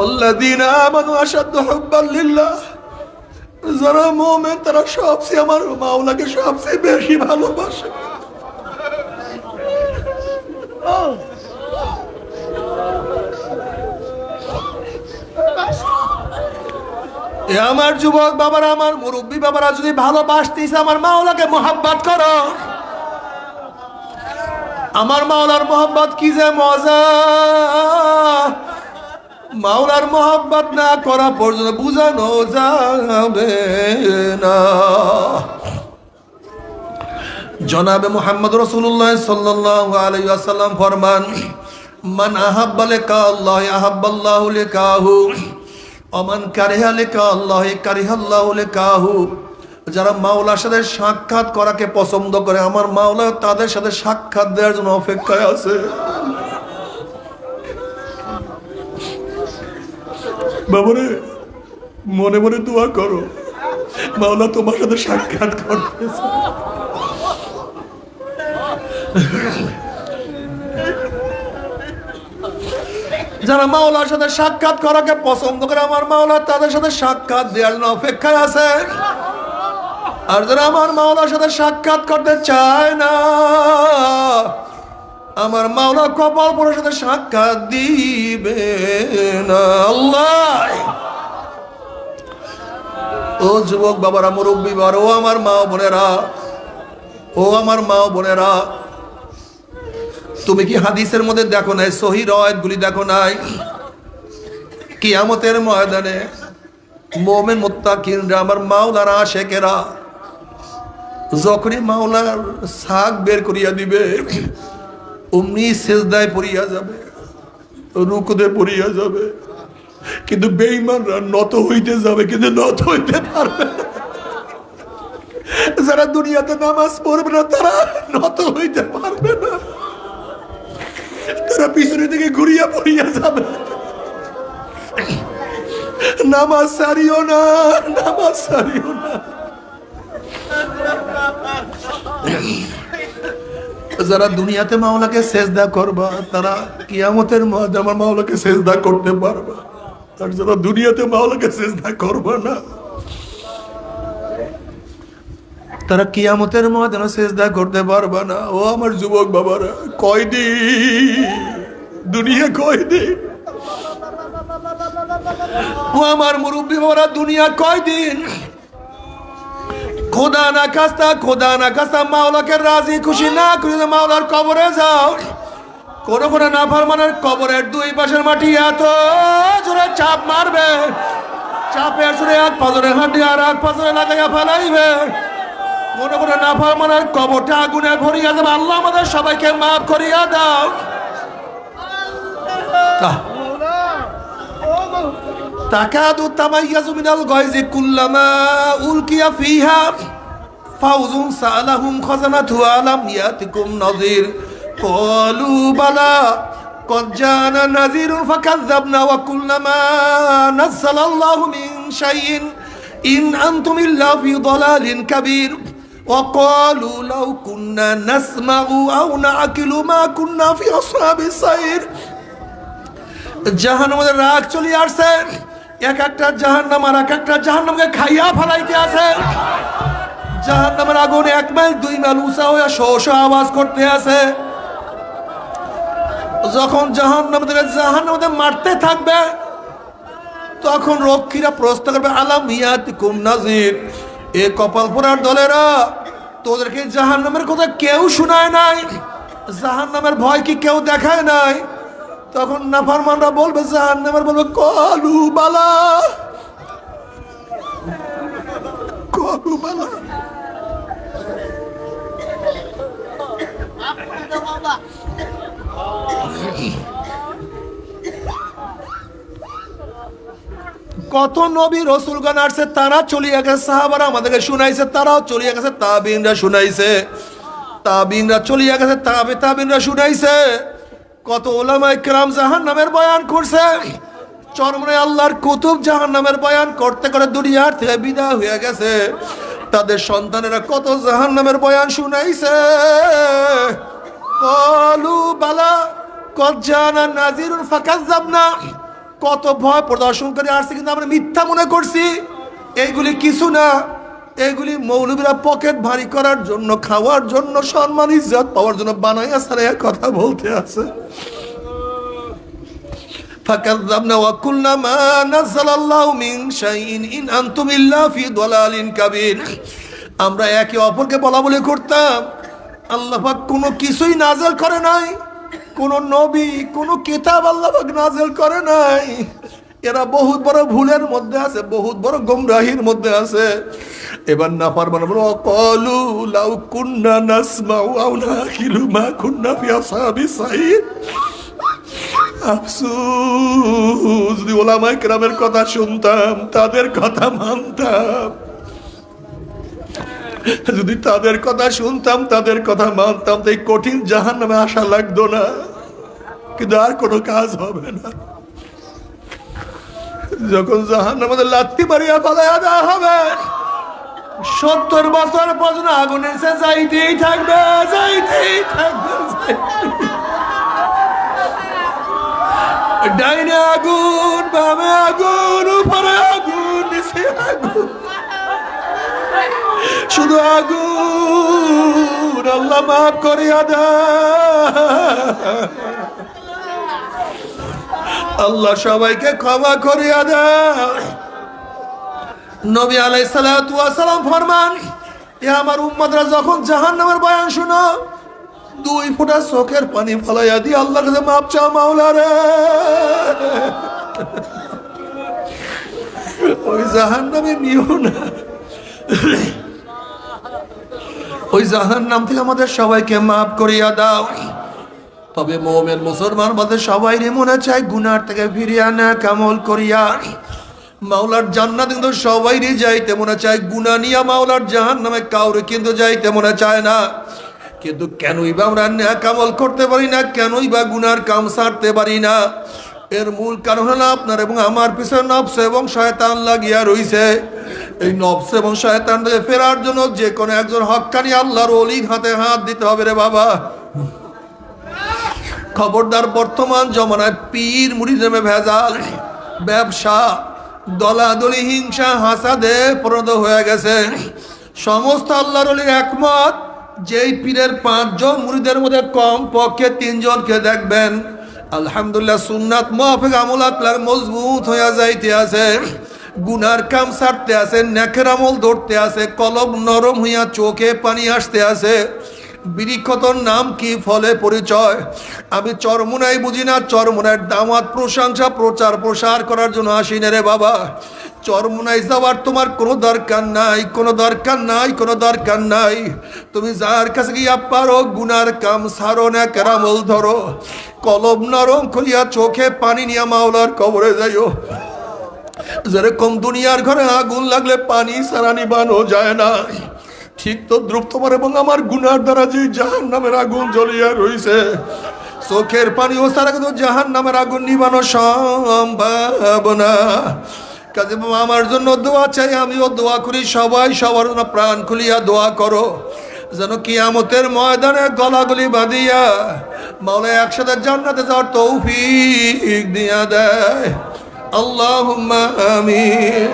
আল্লাযীনা আমানু আশাদ্দু হুব্বান লিল্লাহ, যারা মুমিন তারা সবচেয়ে আমার মাওলাকে সবচেয়ে বেশি ভালোবাসে। এ আমার যুবক বাবারা, আমার মুরব্বী বাবারা, যদি ভালোবাসতিস আমার মাওলাকে মোহাব্বত করো। আমার মাওলার মোহাব্বত কি যে মজা, মাওলার মোহাব্বত না করা পর্যন্ত বুঝানো যাবে না। জনাবে মুহাম্মদ রাসূলুল্লাহ সাল্লাল্লাহু আলাইহি ওয়াসাল্লাম ফরমান, মান আহাব্বা লিকা আল্লাহ আহাব্বাল্লাহু লিকাহু ওয়া মান কারিহা লিকা আল্লাহ কারিহাল্লাহু লিকাহু। যারা মাওলার সাথে সাক্ষাৎ করাকে পছন্দ করে, আমার মাওলা তাদের সাথে সাক্ষাৎ দেওয়ার জন্য অপেক্ষায় আছে। বাবারে, মনে মনে দোয়া করো, মাওলা তোমার সাথে সাক্ষাৎ করতেছে। যারা মাওলার সাথে সাক্ষাৎ করাকে পছন্দ করে, আমার মাওলা তাদের সাথে সাক্ষাৎ দেওয়ার জন্য অপেক্ষায় আছে। আর যারা আমার মাওলার সাথে সাক্ষাৎ করতে চায় না, আমার মাওলা কপাল পরের সাথে সাক্ষাৎ দিবে না। আল্লাহ, ও যুবক বাবারা, মুরব্বী বাবারা, ও আমার মা বোনেরা, ও আমার মা বোনেরা, তুমি কি হাদিসের মধ্যে দেখো নাই, সহি রওয়ায়াতগুলি দেখো নাই, কিয়ামতের ময়দানে মুমিন মুত্তাকিনরা, আমার মাওলার আশিকেরা, যখনই মাওলার ছাগ বের করিয়া দিবে, অমনি সিজদায় পড়িয়া যাবে, রুকুতে পড়িয়া যাবে, কিন্তু বেঈমানরা নত হইতে যাবে, কিন্তু নত হইতে পারবে না। যারা দুনিয়াতে নামাজ পড়বে না, তারা নত হইতে পারবে না, তারা পিছনে থেকে ঘুরিয়া পড়িয়া যাবে। নামাজ সারিও না, নামাজ সারিও না। যারা দুনিয়াতে মাওলাকে সেজদা করবা, তারা কিয়ামতের ময়দানে আমার মাওলাকে সেজদা করতে পারবা। আর যারা দুনিয়াতে মাওলাকে সেজদা করবা না, তারা কিয়ামতের ময়দানে সেজদা করতে পারবা না। ও আমার যুবক বাবারা, কয়দিন দুনিয়া, কয়দিন? ও আমার মুরব্বী বাবারা, দুনিয়া কয়দিন? খোদা না খাস্তা মাওলাকে রাজি খুশি না করে মাওলার কবরে যাও। কোন নাফরমানের কবরের দুই পাশের মাটি এত জোরে চাপ মারবে, চাপের জোরে এক পাজরে হাঁটি আর এক পাজরে লাগাইয়া ফেলাইবে। কোন নাফরমানের কবরটা আগুনে ভরিয়া যাবে। আল্লাহ আমাদের সবাইকে মাফ করিয়া দাও। তাকাদু তামাইয়াজু মিনাল গায়জি কুল্লামা উলকিয়া ফিহা ফাউজুন সালাহুম খাজানাতু আলাম ইয়াতিকুম নাযির ক্বালু বালা ক্বাদ জানা নাযিরুন ফাকাযাবনা ওয়া কুল্লামা নাযালাল্লাহু মিন শাইইন ইন আনতুম ইল্লা ফি দালালিন কাবীর ওয়া ক্বালু লাউ কুন্না নাসমাউ আও নাআকিলু মা কুন্না ফি আসহাবিস সাইর। জাহান্নামের রাগ চলে আসছে, এক একটা জাহান্নাম আর এক একটা জাহান্নামকে খাইয়া ফেলাইতে আছে। জাহান্নামের আগুন 1 মাইল 2 মাইল উঁচা হয়ে শো শো আওয়াজ করতে আছে। যখন জাহান্নামে মারতে থাকবে, তখন রক্ষীরা প্রশ্ন করবে, আলাম ইয়াতিকুম নাযির, এ কপাল পোড়ার দলেরা, তোদেরকে জাহান্নামের কথা কেউ শোনায় নাই? জাহান্নামের ভয় কি কেউ দেখায় নাই? তখন নাফরমানরা বলবে, জাহান্নামের বলবে, ক্বালু বালা ক্বালু বালা। কত নবী রাসূলগণ আসছে, তারা চলিয়া গেছে, সাহাবারা আমাদেরকে শুনাইছে, তারাও চলিয়া গেছে, তাবিনরা শুনাইছে, তাবিনরা চলিয়া গেছে, তাবিনরা শুনাইছে। কত উলামায়ে কেরাম জাহান্নামের বয়ান করছে, চরমনে আল্লাহর কুতুব জাহান্নামের বয়ান করতে করে দুনিয়ার থেকে বিদায় হয়ে গেছে। তাদের সন্তানেরা কত জাহান্নামের বয়ান শুনাইছে। ক্বালু বালা ক্বাদ জানা নাযিরুন ফাকাযাবনা, কত ভয় প্রদর্শন করে আসছে, কিন্তু আমরা মিথ্যা মনে করছি। এইগুলি কিছু না, এগুলি মৌলবীরা পকেট ভারী করার জন্য, খাওয়ার জন্য, সম্মান ইজ্জত পাওয়ার জন্য বানাইয়া সারাইয়া কথা বলতে আছে। ফাকাযযাবনা ওয়া কুলনা মা নাযালাল্লাহু মিন শাইইন ইন আনতুম ইল্লা ফি দালালিন কাবীর। আমরা একে অপরকে বলা বলি করতাম, আল্লাহ পাক কোনো কিছুই নাযিল করে নাই, কোন নবী কোন কিতাব আল্লাহ পাক নাযিল করে নাই। এরা বহুত বড় ভুলের মধ্যে আছে, বহুত বড় গোমরাহির মধ্যে আছে। এবার নাফরমান বলো ক্বালু লাউ কুন্না নাসমাউ আও নাকিলু মা কুন্না ফি আসহাবিস সাইদ। আফসোস, যদি ওলামায়ে কেরামের কথা শুনতাম, তাদের কথা মানতাম, যদি তাদের কথা শুনতাম, তাদের কথা মানতাম, তো এই কঠিন জাহান্নামে আসা লাগতো না। কিন্তু আর কোনো কাজ হবে না। যখন জাহান্নামে লাথি মারিয়া পালাইয়া দেওয়া হবে, 70 বছর পর্যন্ত আগুনে সে যাইতেই থাকবে, যাইতেই থাকবে। ডাইনে আগুন, বামে আগুন, উপরে আগুন, নিচে আগুন, শুধু আগুন। আল্লাহ মাফ করিয়া দেয়, আল্লাহ সবাইকে ক্ষমা করিয়া দেয়। নবী আলাইহিস সালাতু ওয়াস সালাম ফরমান, এ আমার উম্মতরা যখন জাহান্নামের বয়ান শুনো, 2 ফোঁটা চোখের পানি ফলাইয়া দিয়ে আল্লাহর কাছে মাপ চাও, মাওলা রে ওই জাহান্নামে নিও না, ওই জাহান্নাম থেকে আমাদের সবাইকে মাফ করিয়া দাও। তবে মুমিন মুসলমান বলতে সবাই মনে চায় গুনার থেকে ফিরিয়া না কামল করিয়া মাওলার জান্নাত কিন্তু সবাইরই যাইতে মনে চায়, গুনাহ নিয়া মাওলার জাহান্নামে কাউরে কিন্তু যাইতে মনে চায় না। কিন্তু কেনই বা আমরা নেক আমল করতে পারি না, কেনই বা গুনার কাম ছাড়তে পারি না? এর মূল কারণ হলো আপনার এবং আমার পিছনে নফস এবং শয়তান লাগিয়া রইছে। এই নফস এবং শয়তান থেকে ফেরার জন্য যে কোনো একজন হক্কানি আল্লাহর ওলির হাতে হাত দিতে হবে রে বাবা। খবরদার, বর্তমান জমানায় পীর মুরিদ নামে ভেজাল, ব্যবসা, দলাদলি, হিংসা, হাসাদে পরিণত হয়ে গেছে। সমস্ত আল্লাহর ওলির একমত, যেই পীরের 5 জন মুরিদের মধ্যে কম পক্ষে 3 জনকে দেখবেন আলহামদুলিল্লাহ সুন্নাত মুআফিক আমল আকলাক মজবুত হয়ে যাইতে আছে, গুনার কাম ছাড়তে আছে, নেকের আমল ধরতে আছে, কলব নরম হইয়া চোখে পানি আসতে আছে। বিরিক্ষতর নাম কি, ফলে পরিচয়। আমি চরমুনাই বুঝি না, চরমুনার দামাত প্রশংসা প্রচার প্রসার করার জন্য আসি না রে বাবা। চরমুনাই যাওয়ার তোমার কোনো দরকার নাই, কোনো দরকার নাই, কোনো দরকার নাই। তুমি যার কাছে গিয়া পারো গুনার কাম ছাড়ো, না কেরামল ধরো, কলব নরম করিয়া চোখে পানি নিয়া মাওলার কবরে যাইও। যেরকম দুনিয়ার ঘরে আগুন লাগলে পানি ছাড়া নিবানো যায় না, ঠিক তো দ্রুপ তোমার এবং আমার গুনার দ্বারা যে জাহান্নামের আগুন জ্বলিয়া রইছে, চোখের পানি ও ছাড়া কিন্তু জাহান্নামের আগুন নিবানো সম্ভব না। কাজে আমার জন্য দোয়া চাই, আমিও দোয়া করি, সবাই সবার জন্য প্রাণ খুলিয়া দোয়া করো, যেন কিয়ামতের ময়দানে গলাগলি বাঁধিয়া মাওলা একসাথে জান্নাতে যাওয়ার তৌফিক দিয়া দেয়। আল্লাহুম্মা আমিন।